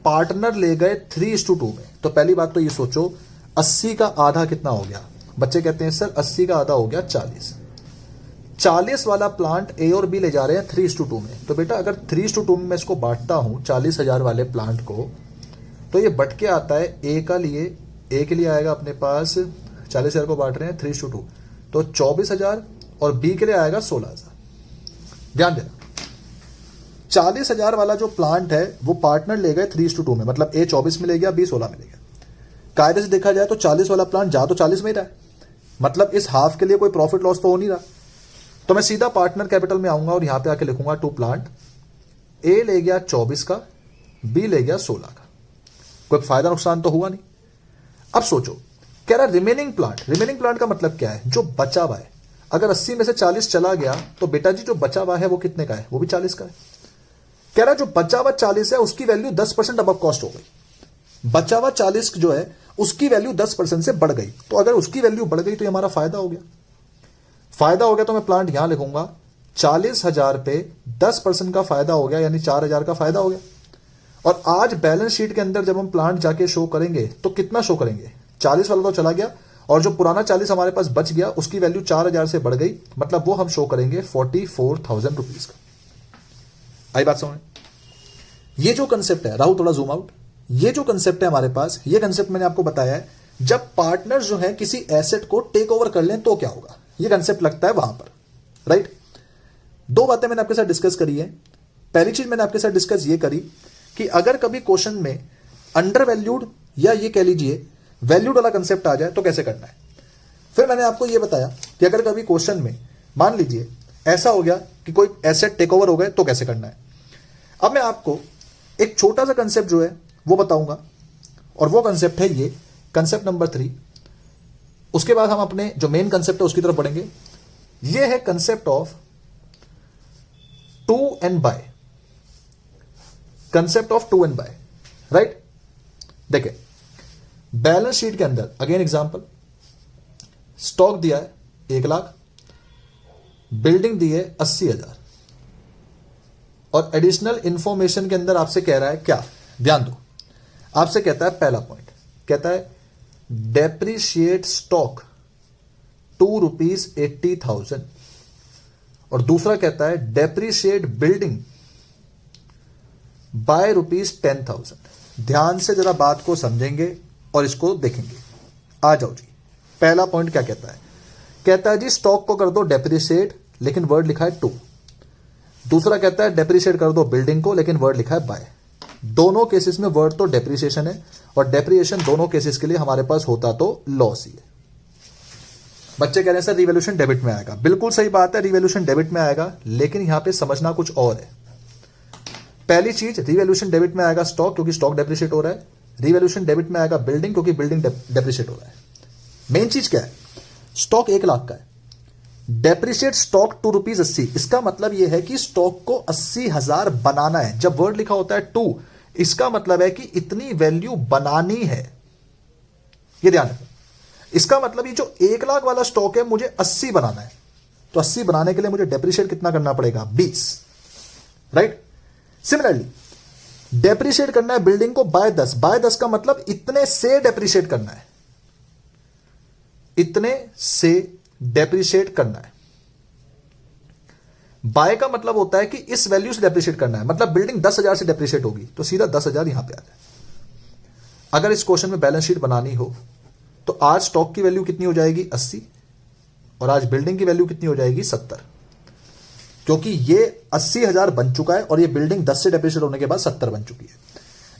पार्टनर ले गए 3:2 में। तो पहली बात तो ये सोचो 80 का आधा कितना हो गया? बच्चे कहते हैं सर 80 का आधा हो गया 40। 40 वाला प्लांट ए और बी ले जा रहे हैं 3:2 में। तो बेटा अगर 3:2 में मैं इसको बांटता हूं 40,000 वाले प्लांट को, तो ये बट के आता है ए के लिए आएगा अपने पास 40,000 को बांट रहे हैं 3:2, तो 24,000, और बी के लिए आएगा 16,000। ध्यान देना 40,000 वाला जो प्लांट है वो पार्टनर ले गए 3:2 में, मतलब ए 24 में ले गया, बी 16 में ले गया। कायदे से देखा जाए तो 40 वाला प्लांट जा तो 40 में ही रहा है, मतलब इस हाफ के लिए कोई प्रॉफिट लॉस तो हो नहीं रहा। तो मैं सीधा पार्टनर कैपिटल में आऊंगा और यहां पे आके लिखूंगा टू प्लांट, ए ले गया 24 का, बी ले गया 16 का, कोई फायदा नुकसान तो हुआ नहीं। अब सोचो कह रहा रिमेनिंग प्लांट का मतलब क्या है? जो बचा हुआ है। अगर 80 में से 40 चला गया तो बेटा जी जो बचा हुआ है वो कितने का है? वो भी 40 का है। कह रहा जो बचा हुआ 40 है उसकी वैल्यू 10% अबव कॉस्ट हो गई। बचा हुआ 40 जो है उसकी वैल्यू 10% से बढ़ गई। तो अगर उसकी वैल्यू बढ़ गई तो ये हमारा फायदा हो गया। फायदा हो गया तो मैं प्लांट यहां लिखूंगा 40,000 पे 10% का फायदा हो गया, यानी 4,000 का फायदा हो गया। और आज बैलेंस शीट के अंदर जब हम प्लांट जाके शो करेंगे तो कितना शो करेंगे? 40 वाला तो चला गया और जो पुराना 40 हमारे पास बच गया उसकी वैल्यू 4,000 से बढ़ गई, मतलब वो हम शो करेंगे 44,000 रुपीज का। आई बात समझ? ये जो कंसेप्ट है, राहुल थोड़ा जूम आउट, ये जो कंसेप्ट है हमारे पास, ये कंसेप्ट मैंने आपको बताया है जब पार्टनर जो है किसी एसेट को टेक ओवर कर लें तो क्या होगा, ये कंसेप्ट लगता है वहां पर, राइट। दो बातें मैंने आपके साथ डिस्कस करी है। पहली चीज मैंने आपके साथ डिस्कस ये करी कि अगर कभी क्वेश्चन में अंडर वैल्यूड या ये कह लीजिए वैल्यूड वाला कंसेप्ट आ जाए तो कैसे करना है। फिर मैंने आपको ये बताया कि अगर कभी क्वेश्चन में मान लीजिए ऐसा हो गया कि कोई एसेट टेक ओवर हो गए तो कैसे करना है। अब मैं आपको एक छोटा सा कंसेप्ट जो है वो बताऊंगा, और वो कंसेप्ट है ये कंसेप्ट नंबर 3। उसके बाद हम अपने जो मेन कंसेप्ट है उसकी तरफ बढ़ेंगे। ये है concept of to and by, concept of to and by, right. देखिए बैलेंस शीट के अंदर अगेन एग्जांपल, स्टॉक दिया है 1 लाख, बिल्डिंग दी है 80,000, और एडिशनल इंफॉर्मेशन के अंदर आपसे कह रहा है क्या, ध्यान दो, आपसे कहता है पहला पॉइंट कहता है डेप्रिशिएट स्टॉक ₹80,000, और दूसरा कहता है डेप्रिशिएट बिल्डिंग बाय ₹10,000। ध्यान से जरा बात को समझेंगे और इसको देखेंगे। आ जाओ जी, पहला पॉइंट क्या कहता है? कहता है जी स्टॉक को कर दो डेप्रिशिएट, लेकिन वर्ड लिखा है टू। दूसरा कहता है डेप्रिशिएट कर दो बिल्डिंग को, लेकिन वर्ड लिखा है बाय। दोनों केसेस में वर्ड तो डेप्रिसिएशन है, और डेप्रिसिएशन दोनों केसेस के लिए हमारे पास होता तो लॉस ही है। बच्चे कह रहे हैं सर रिवैल्यूएशन डेबिट में आएगा। बिल्कुल सही बात है, रिवैल्यूएशन डेबिट में आएगा, लेकिन यहां पे समझना कुछ और है। पहली चीज, रिवैल्यूएशन डेबिट में आएगा स्टॉक क्योंकि स्टॉक डेप्रिशिएट हो रहा है। रिवैल्यूएशन डेबिट में आएगा बिल्डिंग, क्योंकि बिल्डिंग डेप्रिशिएट हो रहा है। मेन चीज क्या है, स्टॉक 1 लाख का है, 1 लाख बिल्डिंग है, 80,000 स्टॉक है। डेप्रिशिएट स्टॉक ₹2.80, इसका मतलब यह है कि स्टॉक को 80,000 बनाना है। जब वर्ड लिखा होता है 2, इसका मतलब है कि इतनी वैल्यू बनानी है, ये ध्यान रखना। इसका मतलब ये जो 1 लाख वाला स्टॉक है मुझे 80 बनाना है, तो 80 बनाने के लिए मुझे डेप्रिशिएट कितना करना पड़ेगा? 20, राइट। सिमिलरली डेप्रिशिएट करना है बिल्डिंग को बाय 10, बाय 10 का मतलब इतने से डेप्रिशिएट करना है, इतने से डेप्रिशिएट करना है। बाय का मतलब होता है कि इस वैल्यू से डेप्रिशिएट करना है, मतलब बिल्डिंग 10,000 से डेप्रिशिएट होगी तो सीधा 10,000 यहां पे आ जाए। अगर इस क्वेश्चन में बैलेंस शीट बनानी हो तो आज स्टॉक की वैल्यू कितनी हो जाएगी? 80, और आज बिल्डिंग की वैल्यू कितनी हो जाएगी? 70, क्योंकि ये 80,000 बन चुका है और ये बिल्डिंग 10 से डेप्रिशिएट होने के बाद 70 बन चुकी है।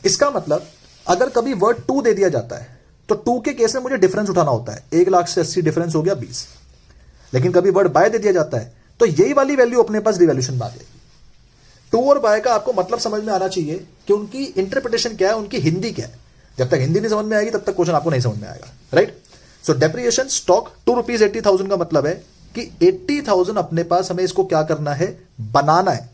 इसका मतलब अगर कभी वर्ड 2 दे दिया जाता है तो 2 के केस में मुझे डिफरेंस उठाना होता है। 1 लाख से 80 डिफरेंस हो गया 20। लेकिन कभी वर्ड बाय दे दिया जाता है तो यही वाली वैल्यू अपने पास रिवैल्यूएशन में आ जाएगी। 2 और बाय का आपको मतलब समझ में आना चाहिए कि उनकी इंटरप्रिटेशन क्या है, उनकी हिंदी क्या है। जब तक हिंदी नहीं समझ में आएगी तब तक क्वेश्चन आपको नहीं समझ में आएगा, राइट। सो डेप्रिसिएशन स्टॉक ₹2.80,000 का मतलब है कि 80,000 अपने पास हमें इसको क्या करना है? बनाना है।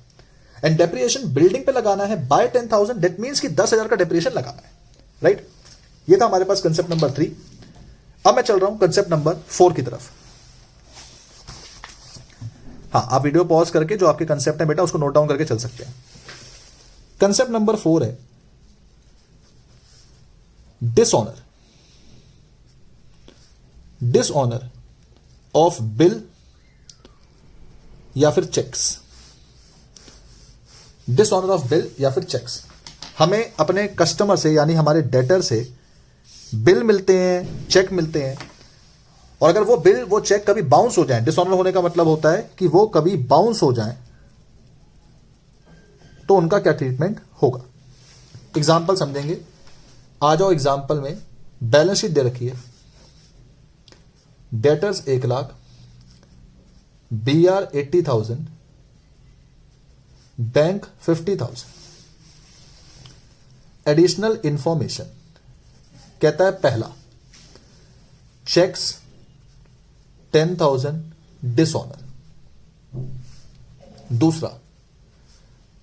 एंड डेप्रिसिएशन बिल्डिंग पे लगाना है बाय 10,000, दैट मींस कि 10,000 का डेप्रिसिएशन लगाना है, राइट। ये था हमारे पास कंसेप्ट नंबर 3। अब मैं चल रहा हूं कंसेप्ट नंबर 4 की तरफ। हाँ, आप वीडियो पॉज करके जो आपके कंसेप्ट है बेटा उसको नोट डाउन करके चल सकते हैं। कंसेप्ट नंबर 4 है डिसऑनर। डिसऑनर ऑफ बिल या फिर चेक्स। डिसऑनर ऑफ बिल या फिर चेक्स। हमें अपने कस्टमर से यानी हमारे डेटर से बिल मिलते हैं, चेक मिलते हैं, और अगर वो बिल वो चेक कभी बाउंस हो जाए, डिसऑनर होने का मतलब होता है कि वो कभी बाउंस हो जाए, तो उनका क्या ट्रीटमेंट होगा। एग्जाम्पल समझेंगे। आ जाओ एग्जाम्पल में। बैलेंस शीट दे रखी है, debtors 1 lakh, BR 80,000, bank 50,000। Additional information कहता है पहला, चेक्स 10,000 डिसऑनर। दूसरा,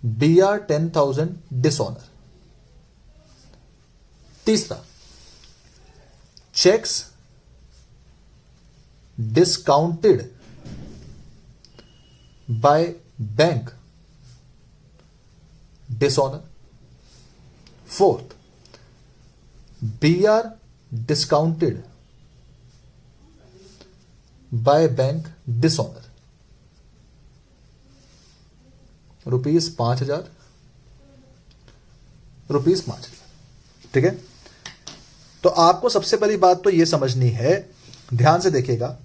BR 10,000 डिसऑनर। तीसरा, cheques discounted by bank dishonour. Fourth, BR discounted by bank dishonour. ₹5,000, ₹5,000। ठीक है। तो आपको सबसे पहली बात तो यह समझनी है, ध्यान से देखिएगा,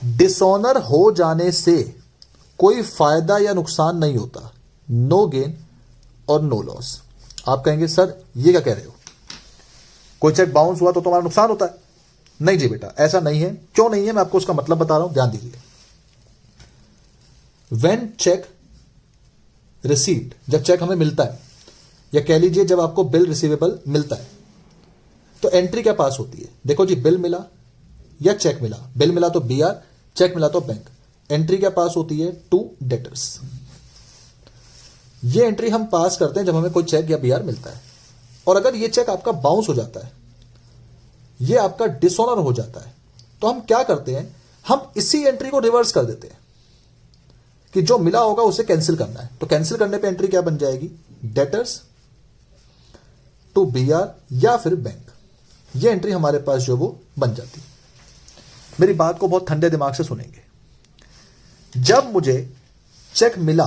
डिसऑनर हो जाने से कोई फायदा या नुकसान नहीं होता। नो गेन और नो लॉस। आप कहेंगे सर ये क्या कह रहे हो, कोई चेक बाउंस हुआ तो तुम्हारा नुकसान होता है? नहीं जी बेटा, ऐसा नहीं है। क्यों नहीं है, मैं आपको उसका मतलब बता रहा हूं, ध्यान दीजिए। व्हेन चेक रिसीव्ड, जब चेक हमें मिलता है, या कह लीजिए जब आपको बिल रिसीवेबल मिलता है, तो एंट्री क्या पास होती है? देखो जी, बिल मिला या चेक मिला, बिल मिला तो BR, चेक मिला तो बैंक। एंट्री क्या पास होती है? To debtors. ये एंट्री हम पास करते हैं जब हमें कोई चेक या BR मिलता है। और अगर ये चेक आपका बाउंस हो जाता है, ये आपका डिसऑनर हो जाता है, तो हम क्या करते हैं? हम इसी एंट्री को रिवर्स कर देते हैं कि जो मिला होगा उसे कैंसिल करना है। तो कैंसिल करने पे एंट्री क्या बन जाएगी? डेटर्स टू BR या फिर बैंक। ये एंट्री हमारे पास जो वो बन जाती है। मेरी बात को बहुत ठंडे दिमाग से सुनेंगे। जब मुझे चेक मिला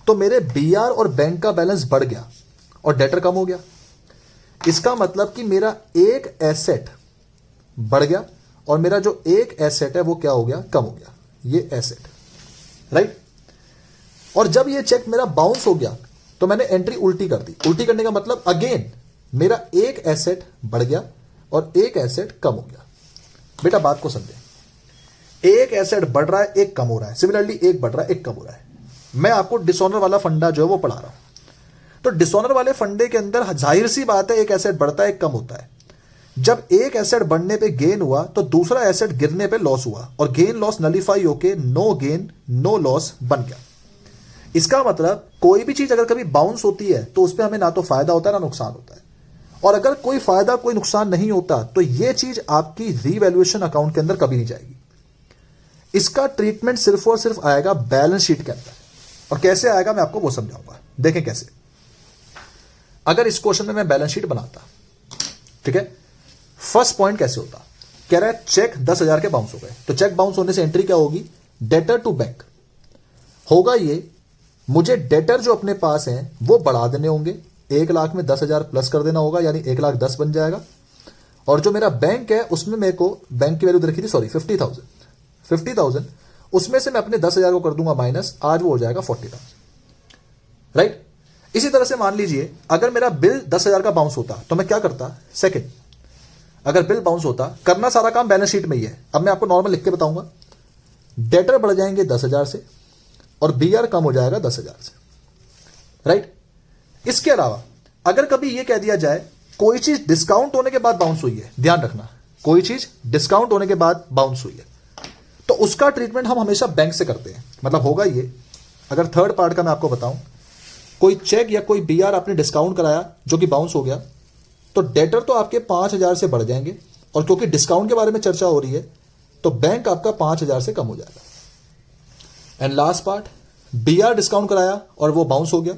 तो मेरे BR और बैंक का बैलेंस बढ़ गया और डेटर कम हो गया। इसका मतलब कि मेरा एक एसेट बढ़ गया और मेरा जो एक एसेट है वो क्या हो गया? कम हो गया। ये एसेट, राइट। और जब ये चेक मेरा बाउंस हो गया तो मैंने एंट्री उल्टी कर दी। उल्टी करने का मतलब अगेन मेरा एक एसेट बढ़ गया और एक एसेट कम हो गया। बेटा बात को समझे, एक एसेट बढ़ रहा है, एक कम हो रहा है। सिमिलरली एक बढ़ रहा है, एक कम हो रहा है। मैं आपको डिसऑनर वाला फंडा जो है वो पढ़ा रहा हूं। तो डिसऑनर वाले फंडे के अंदर जाहिर सी बात है, एक एसेट बढ़ता है, एक कम होता है। जब एक एसेट बढ़ने पे गेन हुआ तो दूसरा एसेट गिरने पे लॉस हुआ और गेन लॉस नलीफाई होके नो गेन नो लॉस बन गया। इसका मतलब कोई भी चीज अगर कभी बाउंस होती है तो उस पर हमें ना तो फायदा होता है ना नुकसान होता है, और अगर कोई फायदा कोई नुकसान नहीं होता तो यह चीज आपकी रीवैल्यूएशन अकाउंट के अंदर कभी नहीं जाएगी। इसका ट्रीटमेंट सिर्फ और सिर्फ आएगा बैलेंस शीट के अंदर, और कैसे आएगा मैं आपको वो समझाऊंगा। देखें कैसे। अगर इस क्वेश्चन में मैं बैलेंस शीट बनाता, ठीक है, फर्स्ट पॉइंट कैसे होता, कह रहा है चेक 10,000 के बाउंस हो गए, तो चेक बाउंस होने से एंट्री क्या होगी, डेटर टू बैंक होगा। ये मुझे डेटर जो अपने पास हैं वो बढ़ा देने होंगे, 1 लाख में 10,000 प्लस कर देना होगा, यानी 1,10,000 बन जाएगा। और जो मेरा बैंक है उसमें मेरे को बैंक की वैल्यू रखी थी, सॉरी 50,000, उसमें से मैं अपने 10,000 को कर दूंगा माइनस, आज वो हो जाएगा 40,000, राइट। इसी तरह से मान लीजिए अगर मेरा बिल 10,000 का बाउंस होता तो मैं क्या करता, सेकंड, अगर बिल बाउंस होता, करना सारा काम बैलेंस शीट में ही है। अब मैं आपको नॉर्मल लिख के बताऊंगा, डेटर बढ़ जाएंगे 10,000 से और बीआर कम हो जाएगा 10,000 से, राइट। इसके अलावा अगर कभी यह कह दिया जाए कोई चीज डिस्काउंट होने के बाद बाउंस हुई है, ध्यान रखना, कोई चीज डिस्काउंट होने के बाद बाउंस हुई है, तो उसका ट्रीटमेंट हम हमेशा बैंक से करते हैं। मतलब होगा ये, अगर थर्ड पार्ट का मैं आपको बताऊं, कोई चेक या कोई बीआर आपने डिस्काउंट कराया जो कि बाउंस हो गया, तो डेटर तो आपके 5,000 से बढ़ जाएंगे, और क्योंकि डिस्काउंट के बारे में चर्चा हो रही है तो बैंक आपका 5,000 से कम हो जाएगा। And last part, BR discount कराया और वो बाउंस हो गया,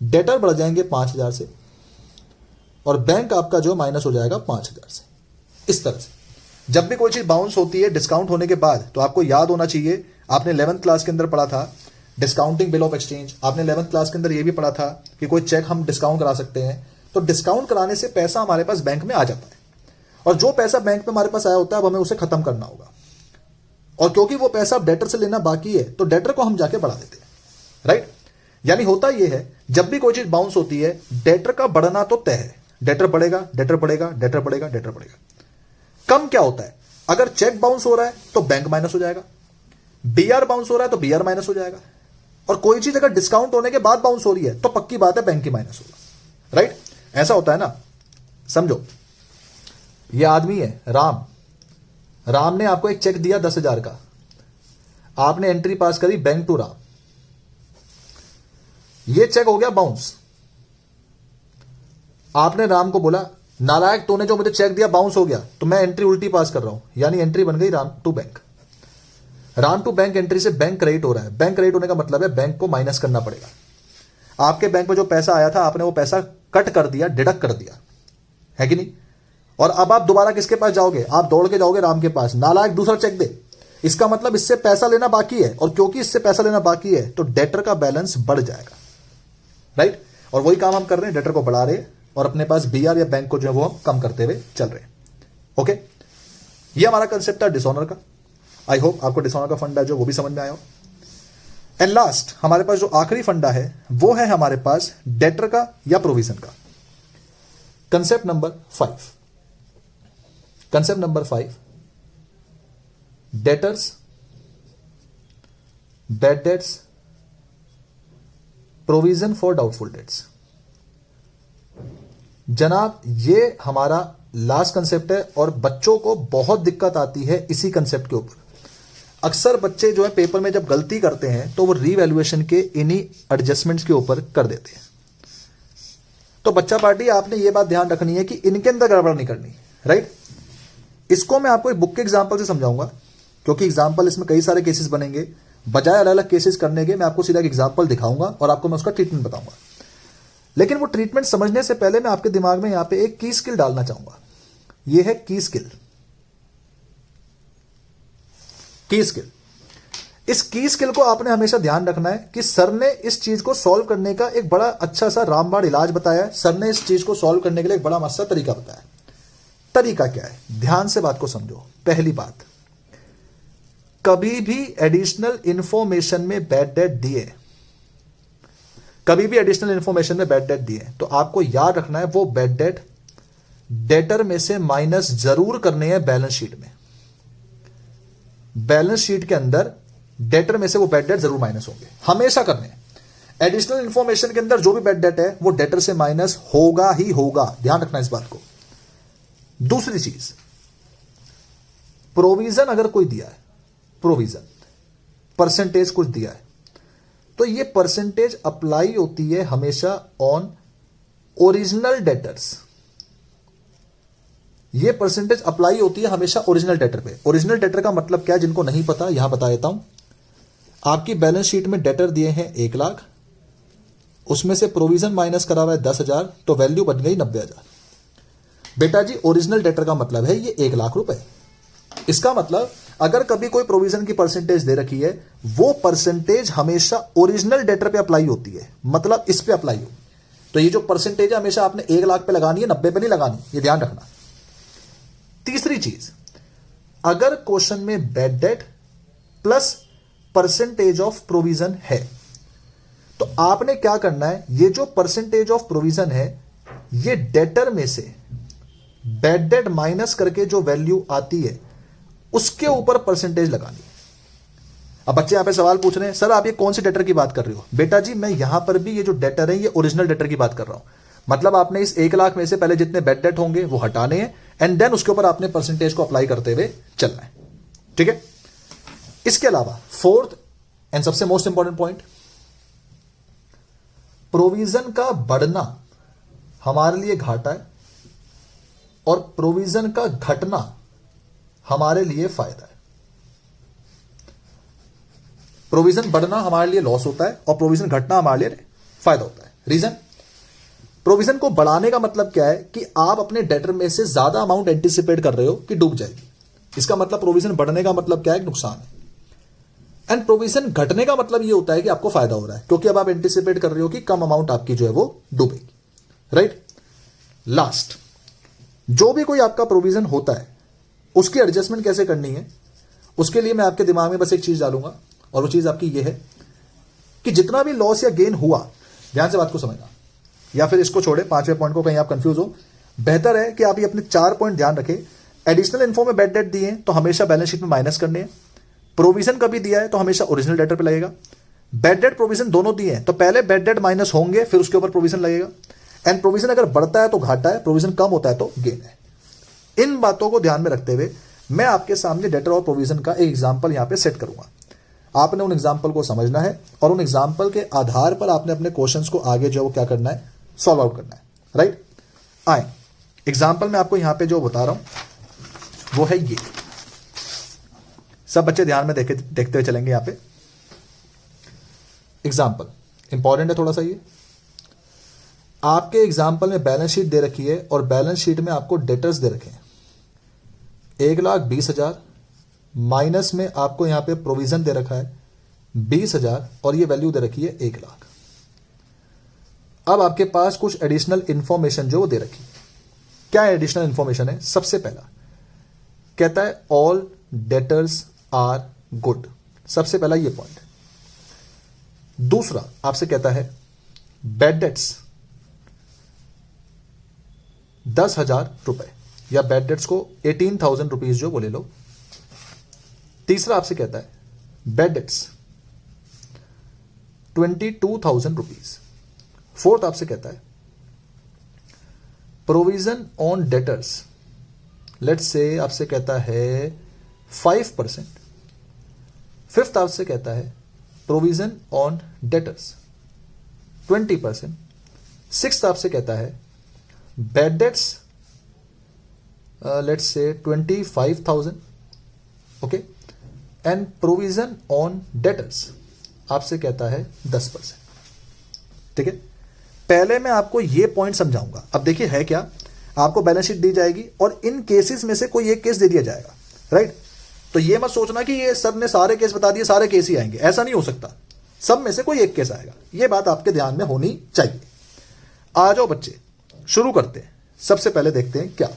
डेटर बढ़ जाएंगे 5,000 से और बैंक आपका जो माइनस हो जाएगा 5,000 से। इस तरह से जब भी कोई चीज बाउंस होती है डिस्काउंट होने के बाद, तो आपको याद होना चाहिए, आपने 11th क्लास के अंदर पढ़ा था डिस्काउंटिंग बिल ऑफ एक्सचेंज, आपने 11th क्लास के अंदर यह भी पढ़ा था कि कोई चेक हम डिस्काउंट करा सकते हैं, तो डिस्काउंट कराने से पैसा हमारे पास बैंक में आ जाता है, और जो पैसा बैंक में हमारे पास आया होता है अब हमें उसे खत्म करना होगा, और क्योंकि वो पैसा डेटर से लेना बाकी है तो डेटर को हम जाके बढ़ा देते हैं, राइट। यानी होता यह है जब भी कोई चीज बाउंस होती है डेटर का बढ़ना तो तय है, डेटर बढ़ेगा, डेटर बढ़ेगा, डेटर बढ़ेगा, डेटर बढ़ेगा। कम क्या होता है, अगर चेक बाउंस हो रहा है तो बैंक माइनस हो जाएगा, बीआर बाउंस हो रहा है तो बीआर माइनस हो जाएगा, और कोई चीज अगर डिस्काउंट होने के बाद बाउंस हो रही है तो पक्की बात है बैंक की माइनस होगा, राइट। ऐसा होता है ना। समझो, यह आदमी है राम, राम ने आपको एक चेक दिया 10,000 का, आपने एंट्री पास करी बैंक टू राम, यह चेक हो गया बाउंस। आपने राम को बोला नालायक तूने जो मुझे चेक दिया बाउंस हो गया, तो मैं एंट्री उल्टी पास कर रहा हूं, यानी एंट्री बन गई Ram to bank. Ram to bank entry से बैंक क्रेडिट हो रहा है, बैंक क्रेडिट होने का मतलब है बैंक को माइनस करना पड़ेगा। आपके बैंक में जो पैसा आया था आपने वो पैसा कट कर दिया, डिडक्ट कर दिया, है कि नहीं। और अब आप दोबारा किसके पास जाओगे, आप दौड़ के जाओगे राम के पास, नालायक दूसरा चेक दे। इसका मतलब इससे पैसा लेना बाकी है, और क्योंकि इससे पैसा लेना बाकी है तो डेटर का बैलेंस बढ़ जाएगा, राइट। और वही काम हम कर रहे हैं, डेटर को बढ़ा रहे हैं और अपने पास बीआर या बैंक को जो है वो हम कम करते हुए चल रहे हैं। ओके, ये हमारा कंसेप्ट था डिसऑनर का। आई होप आपको डिसऑनर का फंडा जो वो भी समझ में आया हो। एंड लास्ट हमारे पास जो आखिरी फंडा है वो है हमारे पास डेटर का या प्रोविजन का। Concept number 5, concept number 5, debtors, bad debts, provision for doubtful debts. जनाब ये हमारा लास्ट कंसेप्ट है, और बच्चों को बहुत दिक्कत आती है इसी कंसेप्ट के ऊपर। अक्सर बच्चे जो है पेपर में जब गलती करते हैं तो वो रीवैल्यूएशन के इन्हीं एडजस्टमेंट्स के ऊपर कर देते हैं। तो बच्चा पार्टी आपने ये बात ध्यान रखनी है कि इनके अंदर गड़बड़ नहीं करनी, राइट। इसको मैं आपको एक बुक के एग्जाम्पल से समझाऊंगा, क्योंकि एग्जाम्पल इसमें कई सारे केसेस बनेंगे। बजाय अलग अलग केसेस करने के मैं आपको सीधा एक एग्जाम्पल दिखाऊंगा और आपको मैं उसका ट्रीटमेंट बताऊंगा। लेकिन वो ट्रीटमेंट समझने से पहले मैं आपके दिमाग में यहां पे एक की स्किल डालना चाहूंगा। यह है की स्किल। की स्किल, इस की स्किल को आपने हमेशा ध्यान रखना है कि सर ने इस चीज को सॉल्व करने का एक बड़ा अच्छा सा रामबाण इलाज बताया है। सर ने इस चीज को सॉल्व करने के लिए एक बड़ा मस्त तरीका बताया। तरीका क्या है, ध्यान से बात को समझो। पहली बात, कभी भी एडिशनल इंफॉर्मेशन में बैड डेट दिए, कभी भी एडिशनल इंफॉर्मेशन में बैड डेट दिए तो आपको याद रखना है वो बैड डेट डेटर में से माइनस जरूर करने हैं बैलेंस शीट में। बैलेंस शीट के अंदर डेटर में से वो बैड डेट जरूर माइनस होंगे, हमेशा करने हैं। एडिशनल इंफॉर्मेशन के अंदर जो भी बैड डेट है वो डेटर से माइनस होगा ही होगा, ध्यान रखना इस बात को। दूसरी चीज, प्रोविजन अगर कोई दिया है, प्रोविजन परसेंटेज कुछ दिया है, तो ये परसेंटेज अप्लाई होती है हमेशा ऑन ओरिजिनल डेटर्स। ये परसेंटेज अप्लाई होती है हमेशा ओरिजिनल डेटर पे। ओरिजिनल डेटर का मतलब क्या है, जिनको नहीं पता यहां बता देता हूं। आपकी बैलेंस शीट में डेटर दिए हैं 1 लाख, उसमें से प्रोविजन माइनस करा हुआ है 10,000, तो वैल्यू बन गई 90,000। बेटा जी ओरिजिनल डेटर का मतलब है ये 1 लाख रुपए। इसका मतलब अगर कभी कोई प्रोविजन की परसेंटेज दे रखी है, वो परसेंटेज हमेशा ओरिजिनल डेटर पे अप्लाई होती है, मतलब इस पे अप्लाई हो। तो ये जो परसेंटेज है हमेशा आपने 1 लाख पे लगानी है, 90 पे नहीं लगानी, ये ध्यान रखना। तीसरी चीज, अगर क्वेश्चन में bad debt plus percentage of provision है, तो आपने क्या करना है, ये जो परसेंटेज ऑफ प्रोविजन है, ये डेटर में से बैड डेट माइनस करके जो वैल्यू आती है उसके ऊपर परसेंटेज लगानी है। अब बच्चे यहां पे सवाल पूछ रहे हैं, सर आप ये कौन से डेटर की बात कर रहे हो? बेटा जी मैं यहां पर भी ये जो डेटर है ये ओरिजिनल डेटर की बात कर रहा हूं। मतलब आपने इस 1 लाख में से पहले जितने बैड डेट होंगे वो हटाने हैं, एंड देन उसके ऊपर आपने परसेंटेज को अप्लाई करते हुए चलना है। ठीक है। इसके अलावा फोर्थ एंड सबसे मोस्ट इंपॉर्टेंट पॉइंट, प्रोविजन का बढ़ना हमारे लिए घाटा है और प्रोविजन का घटना हमारे लिए फायदा है। प्रोविजन बढ़ना हमारे लिए लॉस होता है और प्रोविजन घटना हमारे लिए फायदा होता है। रीजन, प्रोविजन को बढ़ाने का मतलब क्या है कि आप अपने डेटर में से ज्यादा अमाउंट एंटिसिपेट कर रहे हो कि डूब जाएगी। इसका मतलब प्रोविजन बढ़ने का मतलब क्या है, नुकसान है। एंड प्रोविजन घटने का मतलब ये होता है कि आपको फायदा हो रहा है, क्योंकि अब आप एंटिसिपेट कर रहे हो कि कम अमाउंट आपकी जो है वो डूबेगी। राइट। लास्ट, जो भी कोई आपका प्रोविजन होता है उसकी एडजस्टमेंट कैसे करनी है, उसके लिए मैं आपके दिमाग में बस एक चीज डालूंगा, और वो चीज आपकी ये है कि जितना भी लॉस या गेन हुआ, ध्यान से बात को समझना, या फिर इसको छोड़े 5वें पॉइंट को, कहीं आप कंफ्यूज हो, बेहतर है कि आप ये अपने 4 पॉइंट ध्यान रखें। एडिशनल इन्फो में बैड डेट दिए हैं तो हमेशा बैलेंस शीट में माइनस करने हैं। प्रोविजन कभी दिया है तो हमेशा ओरिजिनल डेटर पे लगेगा। बैड डेट प्रोविजन दोनों दिए हैं तो पहले बैड डेट माइनस होंगे, फिर उसके ऊपर प्रोविजन लगेगा। एंड प्रोविजन अगर बढ़ता है तो घाटा है, प्रोविजन कम होता है तो गेन है। इन बातों को ध्यान में रखते हुए मैं आपके सामने डेटर और प्रोविजन का एक एग्जाम्पल यहां पे सेट करूंगा। आपने उन एग्जाम्पल को समझना है और उन एग्जाम्पल के आधार पर आपने अपने क्वेश्चंस को आगे जो वो क्या करना है, सॉल्व आउट करना है। राइट। आए एग्जाम्पल में आपको यहां पे जो बता रहा हूं वो है ये। सब बच्चे ध्यान में देखते हुए चलेंगे। यहां पे एग्जाम्पल इंपॉर्टेंट है थोड़ा सा। ये आपके एग्जाम्पल में बैलेंस शीट दे रखी है और बैलेंस शीट में आपको डेटर्स दे रखे हैं 1,20,000, माइनस में आपको यहां पे प्रोविजन दे रखा है 20,000 और ये वैल्यू दे रखी है 1 लाख। अब आपके पास कुछ एडिशनल इंफॉर्मेशन जो वो दे रखी है। क्या एडिशनल इंफॉर्मेशन है? सबसे पहला कहता है ऑल डेटर्स आर गुड। सबसे पहला ये पॉइंट है। दूसरा आपसे कहता है बैड डेट्स 10,000 रुपए, या बैड डेट्स को 18,000 रुपीज जो वो ले लो। तीसरा आपसे कहता है बैड डेट्स 22,000 रुपीज। फोर्थ आपसे कहता है provision on debtors, let's say आपसे कहता है 5%। फिफ्थ आपसे कहता है प्रोविजन ऑन डेटर्स 20%। सिक्स्थ आपसे कहता है bad debts let's say 25,000। Okay. And provision on debtors आपसे कहता है 10%। ठीक है। पहले मैं आपको ये पॉइंट समझाऊंगा। अब देखिए है क्या, आपको बैलेंस शीट दी जाएगी और इन केसेस में से कोई एक केस दे दिया जाएगा। राइट। तो ये मत सोचना कि ये सर ने सारे केस बता दिए, सारे केस ही आएंगे, ऐसा नहीं हो सकता। सब में से कोई एक केस आएगा, ये बात आपके ध्यान में होनी चाहिए। आ जाओ बच्चे, शुरू करते हैं। सबसे पहले देखते हैं क्या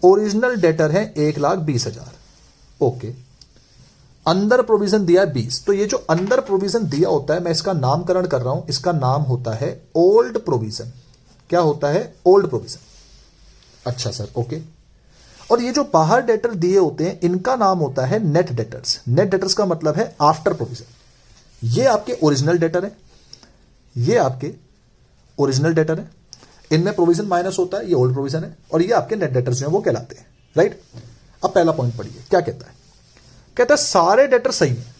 ओरिजिनल डेटर है 1,20,000। ओके। अंदर प्रोविजन दिया है 20। तो ये जो अंदर प्रोविजन दिया होता है, मैं इसका नामकरण कर रहा हूं, इसका नाम होता है ओल्ड प्रोविजन। क्या होता है? Old provision. अच्छा सर, ओके। और ये जो बाहर डेटर दिए होते हैं इनका नाम होता है नेट डेटर्स। नेट डेटर्स का मतलब है आफ्टर प्रोविजन। ये आपके ओरिजिनल डेटर है, ये आपके ओरिजिनल डेटर है। इनमें प्रोविजन माइनस होता है, ये ओल्ड प्रोविजन है, और ये आपके नेट डेटर्स जो है वो कहलाते हैं, राइट। अब पहला पॉइंट पढ़िए क्या कहता है। कहता है सारे डेटर सही है।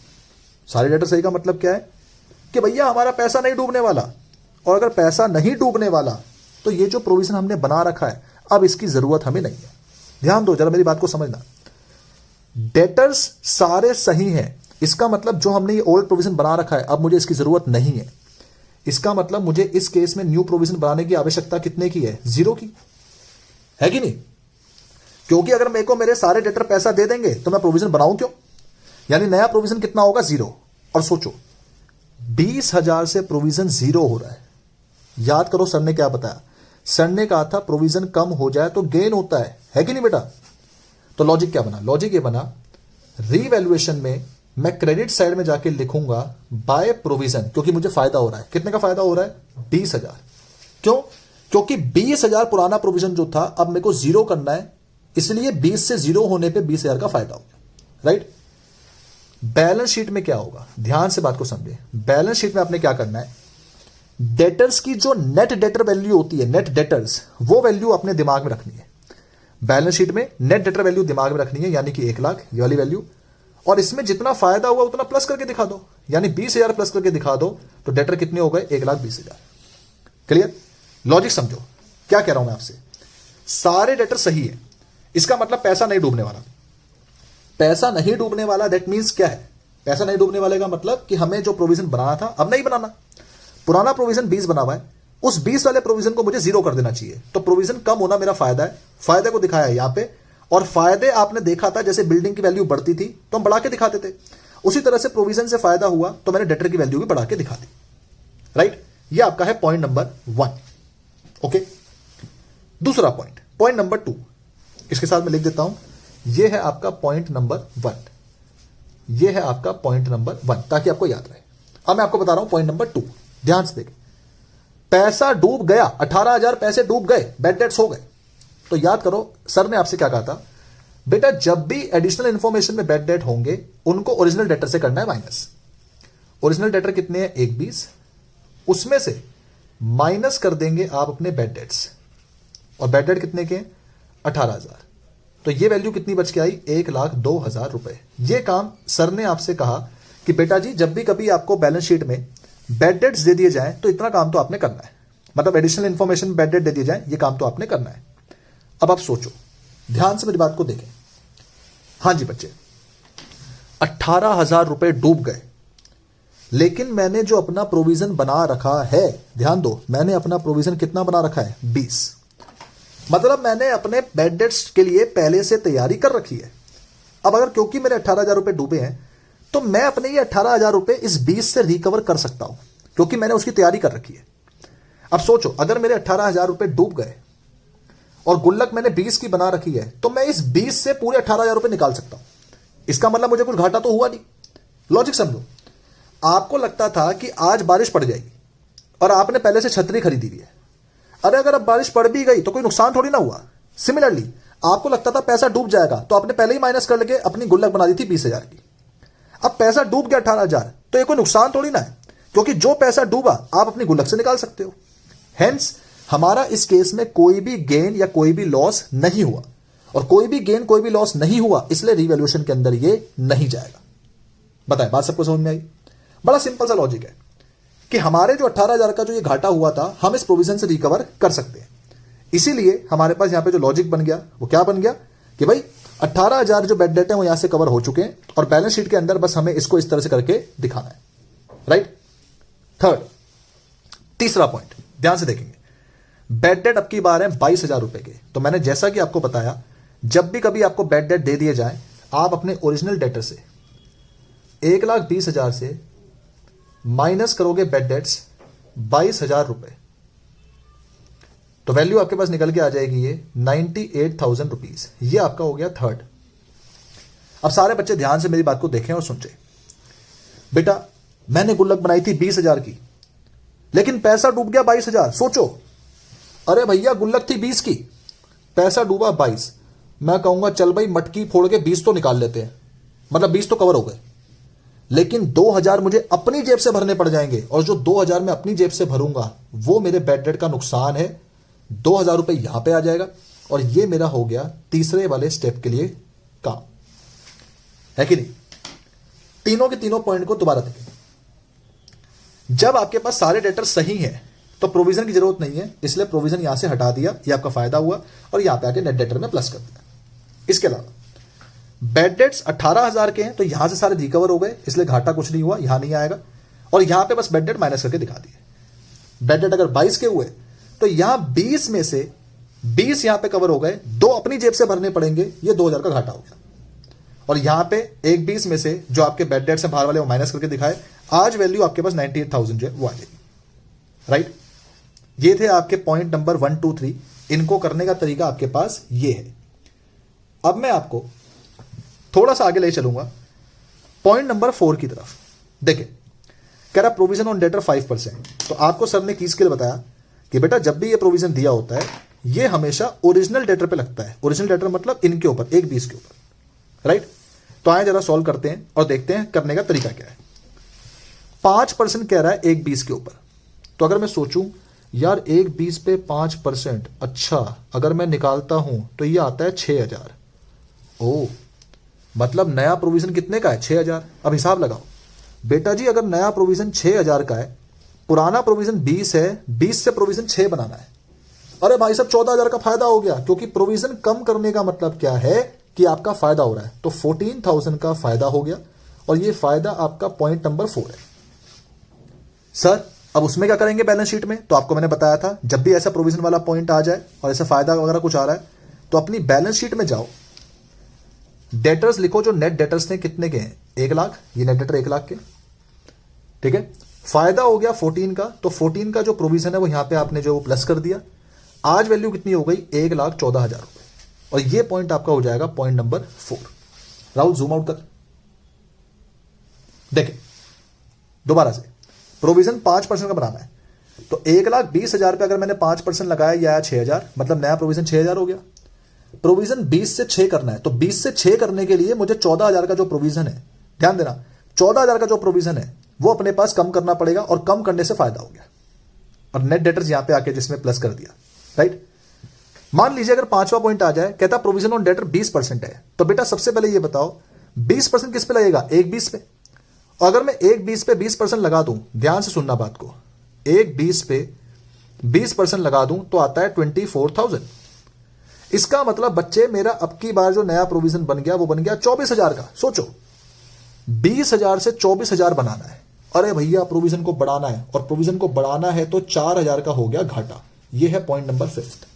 सारे डेटर सही का मतलब क्या है कि भैया हमारा पैसा नहीं डूबने वाला, और अगर पैसा नहीं डूबने वाला तो ये जो प्रोविजन हमने बना रखा है अब इसकी जरूरत हमें नहीं है। ध्यान दो जरा, मेरी बात को समझना। डेटर्स सारे सही हैं, इसका मतलब जो हमने ये ओल्ड प्रोविजन बना रखा है अब मुझे इसकी जरूरत नहीं है। इसका मतलब मुझे इस केस में न्यू प्रोविजन बनाने की आवश्यकता कितने की है? 0 की है कि नहीं? क्योंकि अगर मेरे को मेरे सारे डेटर पैसा दे देंगे तो मैं प्रोविजन बनाऊं क्यों? यानी नया प्रोविजन कितना होगा? 0। और सोचो 20,000 से प्रोविजन 0 हो रहा है। याद करो सर ने क्या बताया। सर ने कहा था प्रोविजन कम हो जाए तो गेन होता है कि नहीं बेटा? तो लॉजिक क्या बना? लॉजिक ये बना, रीवैल्यूएशन में मैं क्रेडिट साइड में जाके लिखूंगा बाय प्रोविजन, क्योंकि मुझे फायदा हो रहा है। कितने का फायदा हो रहा है? 20,000। क्यों? क्योंकि 20,000 पुराना प्रोविजन जो था अब मेरे को 0 करना है, इसलिए 20 से 0 होने पे 20,000 का फायदा हो गया, राइट। बैलेंस शीट में क्या होगा? ध्यान से बात को समझे। बैलेंस शीट में आपने क्या करना है, डेटर्स की जो नेट डेटर वैल्यू होती है, नेट डेटर्स, वो वैल्यू अपने दिमाग में रखनी है। बैलेंस शीट में नेट डेटर वैल्यू दिमाग में रखनी है, यानी कि 1 लाख ये वाली वैल्यू, और इसमें जितना फायदा हुआ उतना प्लस करके दिखा दो, यानी 20,000 प्लस करके दिखा दो तो डेटर कितने हो गए? 1,20,000। क्लियर? लॉजिक समझो क्या कह रहा हूं मैं आपसे। सारे डेटर सही है, इसका मतलब पैसा नहीं डूबने वाला। पैसा नहीं डूबने वाला दैट मीन्स क्या है? पैसा नहीं डूबने वाले का मतलब कि हमें जो प्रोविजन बनाना था अब नहीं बनाना। पुराना प्रोविजन 20 बना हुआ है, उस 20 वाले प्रोविजन को मुझे 0 कर देना चाहिए। तो प्रोविजन कम होना मेरा फायदा है, फायदे को दिखाया यहां पे। और फायदे आपने देखा था जैसे बिल्डिंग की वैल्यू बढ़ती थी तो हम बढ़ा के दिखाते थे, उसी तरह से प्रोविजन से फायदा हुआ तो मैंने डेटर की वैल्यू भी बढ़ा के दिखा दी, राइट। ये आपका है पॉइंट नंबर 1। ओके, दूसरा पॉइंट, पॉइंट नंबर 2, इसके साथ मैं लिख देता हूं, यह है आपका पॉइंट नंबर 1। यह है आपका पॉइंट नंबर 1 ताकि आपको याद रहे। अब मैं आपको बता रहा हूं पॉइंट नंबर 2, ध्यान से देखें। पैसा डूब गया, 18,000 पैसे डूब गए, बैड डेट्स हो गए। तो याद करो सर ने आपसे क्या कहा था, बेटा जब भी एडिशनल इंफॉर्मेशन में बैड डेट होंगे उनको ओरिजिनल डेटर से करना है माइनस। ओरिजिनल डेटर कितने हैं? 1,20, उसमें से माइनस कर देंगे आप अपने बैड डेट्स, और बैड डेट कितने के? 18,000। तो ये वैल्यू कितनी बच के आई? 1,02,000 रुपए। ये काम सर ने आपसे कहा कि बेटा जी जब भी कभी आपको बैलेंस शीट में बैड डेट्स दे दिए जाएं तो इतना काम तो आपने करना है, मतलब एडिशनल इंफॉर्मेशन में बैड डेट दे दिए जाएं, ये काम तो आपने करना है। अब आप सोचो, ध्यान से मेरी बात को देखें। हां जी बच्चे, 18,000 रुपए डूब गए, लेकिन मैंने जो अपना प्रोविजन बना रखा है, ध्यान दो, मैंने अपना प्रोविजन कितना बना रखा है? 20। मतलब मैंने अपने बैड डेट्स के लिए पहले से तैयारी कर रखी है। अब अगर क्योंकि मेरे 18,000 रुपए डूबे हैं तो मैं अपने ये 18,000 रुपए इस 20 से रिकवर कर सकता हूं, क्योंकि मैंने उसकी तैयारी कर रखी है। अब सोचो अगर मेरे 18,000 रुपए डूब गए और गुल्लक मैंने 20 की बना रखी है तो मैं इस 20 से पूरे 18,000 रुपए निकाल सकता हूं। इसका मतलब मुझे कुछ घाटा तो हुआ नहीं। लॉजिक समझो, आपको लगता था कि आज बारिश पड़ जाएगी और आपने पहले से छतरी खरीदी हुई है। अरे अगर अब बारिश पड़ भी गई तो कोई नुकसान थोड़ी ना हुआ। सिमिलरली आपको लगता था पैसा डूब जाएगा तो आपने पहले ही माइनस कर लेके अपनी गुल्लक बना दी थी 20,000 की। अब पैसा डूब गया 18,000, तो ये कोई नुकसान थोड़ी ना है, क्योंकि जो पैसा डूबा आप अपनी गुल्लक से निकाल सकते हो। हेंस हमारा इस केस में कोई भी गेन या कोई भी लॉस नहीं हुआ, और कोई भी गेन कोई भी लॉस नहीं हुआ इसलिए रिवैल्यूएशन के अंदर ये नहीं जाएगा। बताएं, बात सबको समझ में आई? बड़ा सिंपल सा लॉजिक है कि हमारे जो 18,000 का जो ये घाटा हुआ था हम इस प्रोविजन से रिकवर कर सकते हैं। इसीलिए हमारे पास यहां पे जो लॉजिक बन गया वो क्या बन गया कि भाई 18,000 जो बैड डेट है वो यहां से कवर हो चुके हैं, और बैलेंस शीट के अंदर बस हमें इसको इस तरह से करके दिखाना है, राइट। थर्ड, तीसरा पॉइंट ध्यान से देखेंगे। बैड डेट अब की बार है 22,000 रुपए के। तो मैंने जैसा कि आपको बताया, जब भी कभी आपको बैड डेट दे दिए जाए आप अपने ओरिजिनल डेटर से 1,20,000 से माइनस करोगे बैड डेट्स 22,000 रुपए, तो वैल्यू आपके पास निकल के आ जाएगी ये 98,000 रुपीज। ये आपका हो गया थर्ड। अब सारे बच्चे ध्यान से मेरी बात को देखें और सुनते। बेटा मैंने गुल्लक बनाई थी 20,000 की, लेकिन पैसा डूब गया 22,000। सोचो, अरे भैया गुल्लक थी 20 की, पैसा डूबा 22। मैं कहूंगा चल भाई मटकी फोड़ के 20 तो निकाल लेते हैं, मतलब 20 तो कवर हो गए, लेकिन 2,000 मुझे अपनी जेब से भरने पड़ जाएंगे, और जो 2,000 मैं अपनी जेब से भरूंगा वो मेरे बैड डेट का नुकसान है, 2,000 रुपए यहां पे आ जाएगा और ये मेरा हो गया तीसरे वाले स्टेप के लिए काम, है कि नहीं? तीनों के तीनों पॉइंट को दोबारा देखें। जब आपके पास सारे डेटर सही हैं तो प्रोविजन की जरूरत नहीं है, इसलिए प्रोविजन यहां से हटा दिया, ये आपका फायदा हुआ और यहां पे आके नेट डेटर में प्लस कर दिया। इसके अलावा बैड डेट्स 18,000 के हैं तो यहां से सारे रिकवर हो गए, इसलिए घाटा कुछ नहीं हुआ, यहां नहीं आएगा। और यहां पे बस बैड डेट माइनस करके दिखा दिए। बैड डेट अगर 22 के हुए तो यहां 20 में से 20 यहां पे कवर हो गए, 2 अपनी जेब से भरने पड़ेंगे, ये 2,000 का घाटा हो गया। और यहां पे एक 20 में से जो आपके बैड डेट से बाहर वाले वो माइनस करके दिखाए, आज वैल्यू आपके पास 98,000 जो है वो आ जाएगी। राइट, ये थे आपके पॉइंट नंबर 1, 2, 3। इनको करने का तरीका आपके पास ये है। अब मैं आपको थोड़ा सा आगे ले चलूंगा पॉइंट नंबर 4 की तरफ। देखिए, कह रहा प्रोविजन ऑन डेटर 5%। तो आपको सर ने की स्किल बताया कि बेटा जब भी ये प्रोविजन दिया होता है ये हमेशा ओरिजिनल डेटर पे लगता है। ओरिजिनल डेटर मतलब इनके ऊपर, एक 20 के ऊपर। राइट, तो आए जरा सॉल्व करते हैं और देखते हैं करने का तरीका क्या है। 5% कह रहा है एक 20 के ऊपर। तो अगर मैं सोचूं यार एक 20 पे 5%, अच्छा अगर मैं निकालता हूं तो ये आता है 6,000। ओ, मतलब नया प्रोविजन कितने का है? 6,000। अब हिसाब लगाओ बेटा जी, अगर नया प्रोविजन 6,000 का है, पुराना प्रोविजन 20 है, 20 से प्रोविजन 6 बनाना है। अरे भाई साहब 14,000 का फायदा हो गया, क्योंकि प्रोविजन कम करने का मतलब क्या है कि आपका फायदा हो रहा है। तो 14,000 का फायदा हो गया और ये फायदा आपका पॉइंट नंबर 4 है। सर अब उसमें क्या करेंगे बैलेंस शीट में? तो आपको मैंने बताया था जब भी ऐसा प्रोविजन वाला पॉइंट आ जाए और ऐसा फायदा वगैरह कुछ आ रहा है तो अपनी बैलेंस शीट में जाओ, डेटर्स लिखो जो नेट डेटर्स ने कितने के हैं, 1 लाख। ये नेट डेटर 1 लाख के, ठीक है। फायदा हो गया 14 का, तो 14 का जो प्रोविजन है वो यहां पे आपने जो प्लस कर दिया। आज वैल्यू कितनी हो गई? 1,14,000 रुपए। और ये पॉइंट आपका हो जाएगा point number 4। Rahul zoom out कर, देखें दोबारा से। प्रोविजन 5% का बनाना है तो 1,20,000 पे अगर मैंने 5% लगाया, ये आया 6,000, मतलब नया प्रोविजन 6,000 हो गया। प्रोविजन 20 से 6 करना है तो 20 से 6 करने के लिए मुझे 14,000 का जो प्रोविजन है, ध्यान देना, 14,000 का जो प्रोविजन है वो अपने पास कम करना पड़ेगा और कम करने से फायदा हो गया। और नेट डेटर्स यहां पे आके जिसमें प्लस कर दिया। राइट, मान लीजिए अगर 5वां पॉइंट आ जाए, कहता प्रोविजन ऑन डेटर 20% है, तो बेटा सबसे पहले ये बताओ 20% किस पे लगेगा? एक 20 पे। और अगर मैं एक 20 पे 20% लगा दूं, ध्यान से सुनना बात को, एक 20 पे 20% लगा दूं तो आता है 24,000। इसका मतलब बच्चे मेरा अब की बार जो नया प्रोविजन बन गया वो बन गया 24,000 का। सोचो 20,000 से 24,000 बनाना है। अरे भैया प्रोविजन को बढ़ाना है, और प्रोविजन को बढ़ाना है तो 4,000 का हो गया घाटा। यह है पॉइंट नंबर 5।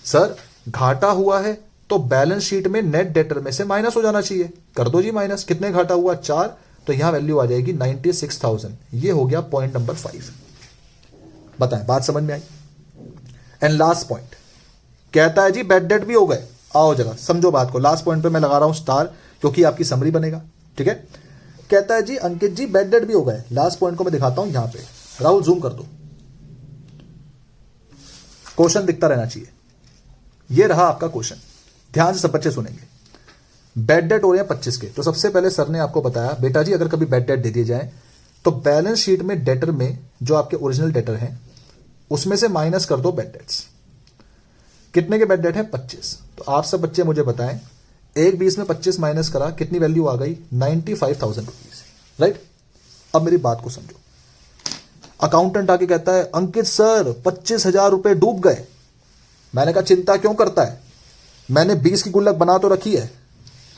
सर घाटा हुआ है तो बैलेंस शीट में नेट डेटर में से माइनस हो जाना चाहिए। कर दो जी माइनस। कितने घाटा हुआ? 4। तो यहां वैल्यू आ जाएगी 96,000। ये हो गया पॉइंट नंबर 5। बताएं बात समझ में आई? एंड लास्ट पॉइंट कहता है जी बैड डेट भी हो गए। आओ जरा समझो बात को। लास्ट पॉइंट पे मैं लगा रहा हूं स्टार, क्योंकि आपकी समरी बनेगा। ठीक है, कहता है जी अंकित जी बैड डेट भी हो गए। लास्ट पॉइंट को मैं दिखाता हूं यहां पे। राहुल जूम कर दो, क्वेश्चन दिखता रहना चाहिए। ये रहा आपका क्वेश्चन, ध्यान से सब बच्चे सुनेंगे। बैड डेट हो रहे हैं 25 के। तो सबसे पहले सर ने आपको बताया बेटा जी अगर कभी बैड डेट दे दिए जाए तो बैलेंस शीट में डेटर में जो आपके ओरिजिनल डेटर हैं उसमें से माइनस कर दो बैड डेट्स। कितने के बैड डेट है? 25। तो आप सब बच्चे मुझे बताएं, एक 20 में 25 माइनस करा, कितनी वैल्यू आ गई? 95,000 रुपीज। राइट, अब मेरी बात को समझो। अकाउंटेंट आके कहता है अंकित सर 25,000 रुपए डूब गए। मैंने कहा चिंता क्यों करता है, मैंने 20 की गुल्लक बना तो रखी है,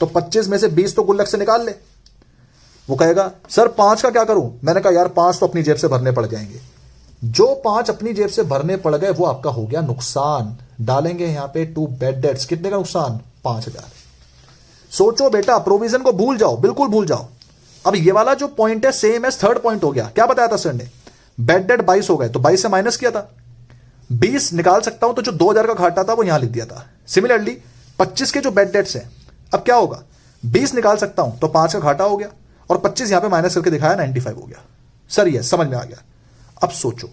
तो 25 में से 20 तो गुल्लक से निकाल ले। वो कहेगा सर 5 का क्या करूं? मैंने कहा यार 5 तो अपनी जेब से भरने पड़ जाएंगे। जो 5 अपनी जेब से भरने पड़ गए वो आपका हो गया नुकसान। डालेंगे यहां पे 2 बैड डेट्स। कितने का नुकसान? 5,000। सोचो बेटा, प्रोविजन को भूल जाओ, बिल्कुल भूल जाओ। अब ये वाला जो पॉइंट है सेम एज थर्ड पॉइंट हो गया। क्या बताया था सर ने? बैड डेट 22 हो गए तो 22 से माइनस किया था, 20 निकाल सकता हूं तो जो 2,000 का घाटा था वो यहां लिख दिया था। सिमिलरली 25 के जो बैड डेट्स हैं, अब क्या होगा? 20 निकाल सकता हूं तो 5 का घाटा हो गया, और 25 यहां पे माइनस करके दिखाया 95 हो गया। सर ये समझ में आ गया। अब सोचो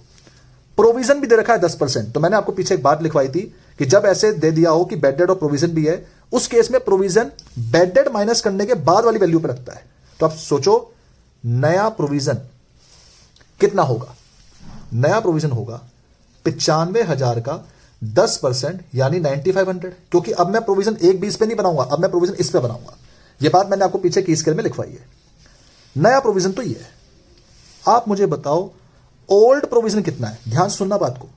प्रोविजन भी दे रखा है 10%। तो मैंने आपको पीछे एक बात लिखवाई थी कि जब ऐसे दे दिया हो कि बैड डेट और प्रोविजन भी है, उस केस में प्रोविजन बैड डेट माइनस करने के बाद वाली वैल्यू पे लगता है। तो अब सोचो नया प्रोविजन कितना होगा? नया प्रोविजन होगा 95,000 का 10% यानी 9500, क्योंकि अब मैं प्रोविजन 1/20 पे नहीं बनाऊंगा, अब मैं प्रोविजन इस पे बनाऊंगा। ये बात मैंने आपको पीछे की स्केल में लिखवाई है। नया प्रोविजन तो ये है। आप मुझे बताओ ओल्ड प्रोविजन कितना है। ध्यान से सुनना बात को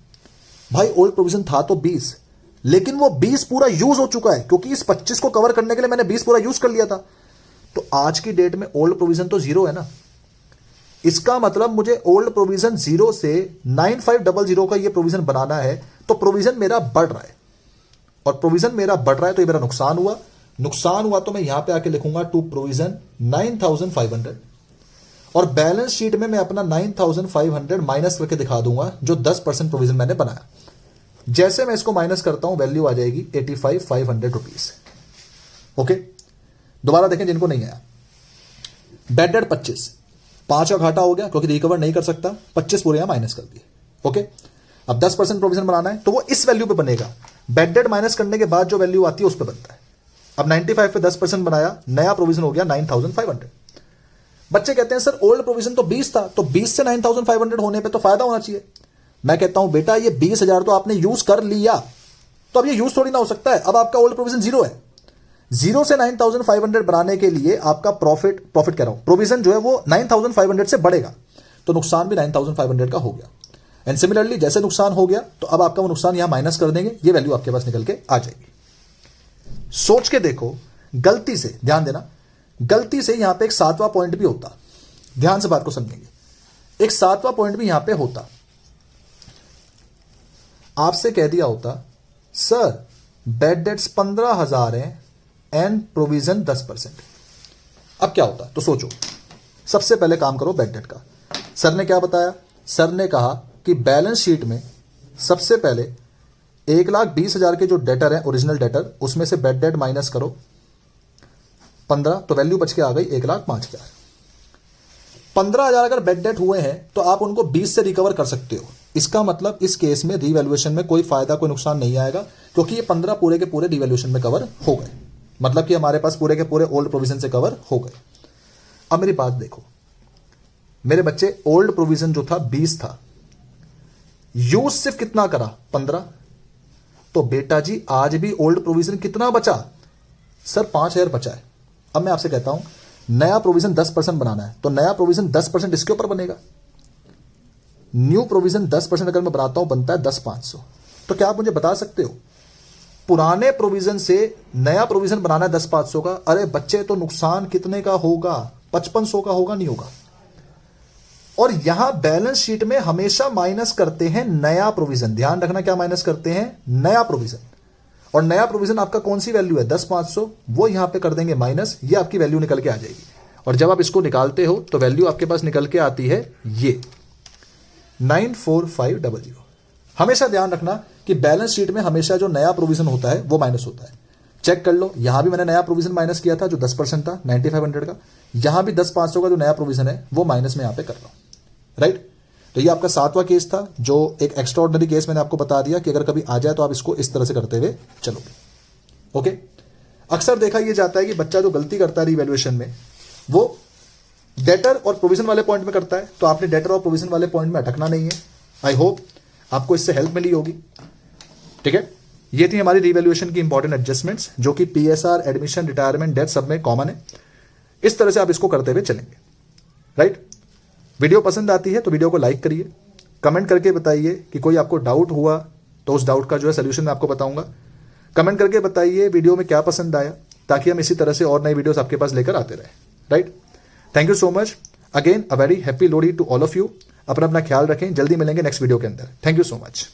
भाई, ओल्ड प्रोविजन था तो 20, लेकिन वो 20 पूरा यूज हो चुका है, क्योंकि इस 25 को कवर करने के लिए मैंने 20 पूरा यूज कर लिया था। तो आज की डेट में ओल्ड प्रोविजन तो 0 है ना। इसका मतलब मुझे ओल्ड प्रोविजन 0 से 9500 का ये प्रोविजन बनाना है। तो प्रोविजन मेरा बढ़ रहा है, और प्रोविजन मेरा बढ़ रहा है तो ये मेरा नुकसान हुआ। नुकसान हुआ तो मैं यहां पे आके लिखूंगा टू प्रोविजन 9500, और बैलेंस शीट में मैं अपना 9500 माइनस करके दिखा दूंगा जो 10% प्रोविजन मैंने बनाया। जैसे मैं इसको माइनस करता हूं वैल्यू आ जाएगी 85,500 रुपीज। ओके, दोबारा देखें जिनको नहीं आया। बैड डेट 25, 5 का घाटा हो गया क्योंकि रिकवर नहीं कर सकता, 25 पूरे यहां माइनस कर दिए। ओके, अब 10% प्रोविजन बनाना है तो वो इस वैल्यू पे बनेगा। बैड डेट माइनस करने के बाद जो वैल्यू आती है उस पे बनता है। अब 95 पे 10% बनाया, नया प्रोविजन हो गया 9500। बच्चे कहते हैं सर ओल्ड प्रोविजन तो 20 था, तो 20 से 9500 होने पे तो फायदा होना चाहिए। मैं कहता हूं बेटा ये 20,000 तो आपने यूज कर लिया, तो अब ये यूज थोड़ी ना हो सकता है। अब आपका ओल्ड प्रोविजन 0 है। 0 से 9500 बनाने के लिए आपका प्रॉफिट कह रहा हूं, प्रोविजन जो है वो 9500 से बढ़ेगा, तो नुकसान भी 9500 का हो गया। एंड सिमिलरली जैसे नुकसान हो गया तो अब आपका वो नुकसान यहां माइनस कर देंगे, ये वैल्यू आपके पास निकल के आ जाएगी। सोच के देखो, गलती से ध्यान देना, गलती से यहां पे एक 7वां पॉइंट भी होता। ध्यान से बात को समझेंगे, एक 7वां पॉइंट भी यहां पे होता। आपसे कह दिया होता सर बैड डेट्स 15,000 हैं एंड प्रोविजन 10%। अब क्या होता? तो सोचो, सबसे पहले काम करो बैड डेट का। सर ने क्या बताया? सर ने कहा कि बैलेंस शीट में सबसे पहले 1,20,000 के जो डेटर है ओरिजिनल डेटर, उसमें से बैड डेट माइनस करो 15, तो वैल्यू बच के आ गई 1,05,000। 15,000 अगर बैड डेट हुए हैं तो आप उनको 20 से रिकवर कर सकते हो। इसका मतलब इस केस में रीवैल्यूएशन में कोई फायदा कोई नुकसान नहीं आएगा, क्योंकि ये 15 पूरे के पूरे रीवैल्यूएशन में कवर हो गए। मतलब कि हमारे पास पूरे के पूरे ओल्ड प्रोविजन से कवर हो गए। अब मेरी बात देखो, मेरे बच्चे ओल्ड प्रोविजन जो था 20 था, यूज सिर्फ कितना करा? 15। तो बेटा जी आज भी ओल्ड प्रोविजन कितना बचा? सर 5,000 बचा है। अब मैं आपसे कहता हूं नया प्रोविजन 10% बनाना है, तो नया प्रोविजन 10% इसके ऊपर बनेगा। न्यू प्रोविजन 10% अगर मैं बनाता हूं बनता है 10,500। तो क्या आप मुझे बता सकते हो पुराने प्रोविजन से नया प्रोविजन बनाना है 10,500 का? अरे बच्चे तो नुकसान कितने का होगा? 5,500 का होगा, नहीं होगा। और यहां बैलेंस शीट में हमेशा माइनस करते हैं नया प्रोविजन। ध्यान रखना, क्या माइनस करते हैं? नया प्रोविजन। और नया प्रोविजन आपका कौन सी वैल्यू है? 10,500, वो यहां पे कर देंगे माइनस, ये आपकी वैल्यू निकल के आ जाएगी। और जब आप इसको निकालते हो तो वैल्यू आपके पास निकल के आती है ये 94,500। हमेशा ध्यान रखना कि बैलेंस शीट में हमेशा जो नया प्रोविजन होता है वो माइनस होता है। चेक कर लो, यहां भी मैंने नया प्रोविजन माइनस किया था जो 10% था 9500 का। यहां भी 10,500 का जो नया प्रोविजन है वो माइनस में यहां पे कर रहा हूं, राइट। तो ये आपका 7वां केस था, जो एक एक्स्ट्राऑर्डिनरी केस मैंने आपको बता दिया कि अगर कभी आ जाए तो आप इसको इस तरह से करते हुए चलोगे। ओके, अक्सर देखा यह जाता है कि बच्चा जो गलती करता है रिवैल्यूएशन में वो डेटर और प्रोविजन वाले पॉइंट में करता है, तो आपने डेटर और प्रोविजन वाले पॉइंट में अटकना नहीं है। आई होप आपको इससे हेल्प मिली होगी। ठीक है, ये थी हमारी रिवैल्यूएशन की इंपॉर्टेंट एडजस्टमेंट्स, जो कि पीएसआर, एडमिशन, रिटायरमेंट, डेथ सब में कॉमन है। इस तरह से आप इसको करते हुए चलेंगे, राइट। वीडियो पसंद आती है तो वीडियो को लाइक करिए, कमेंट करके बताइए कि कोई आपको डाउट हुआ तो उस डाउट का जो है सोल्यूशन मैं आपको बताऊंगा। कमेंट करके बताइए वीडियो में क्या पसंद आया, ताकि हम इसी तरह से और नई वीडियोस आपके पास लेकर आते रहे, right. Thank you so much again, a very happy Lohri to all of you. अपना ख्याल रखें, जल्दी मिलेंगे नेक्स्ट वीडियो के अंदर। Thank you so much.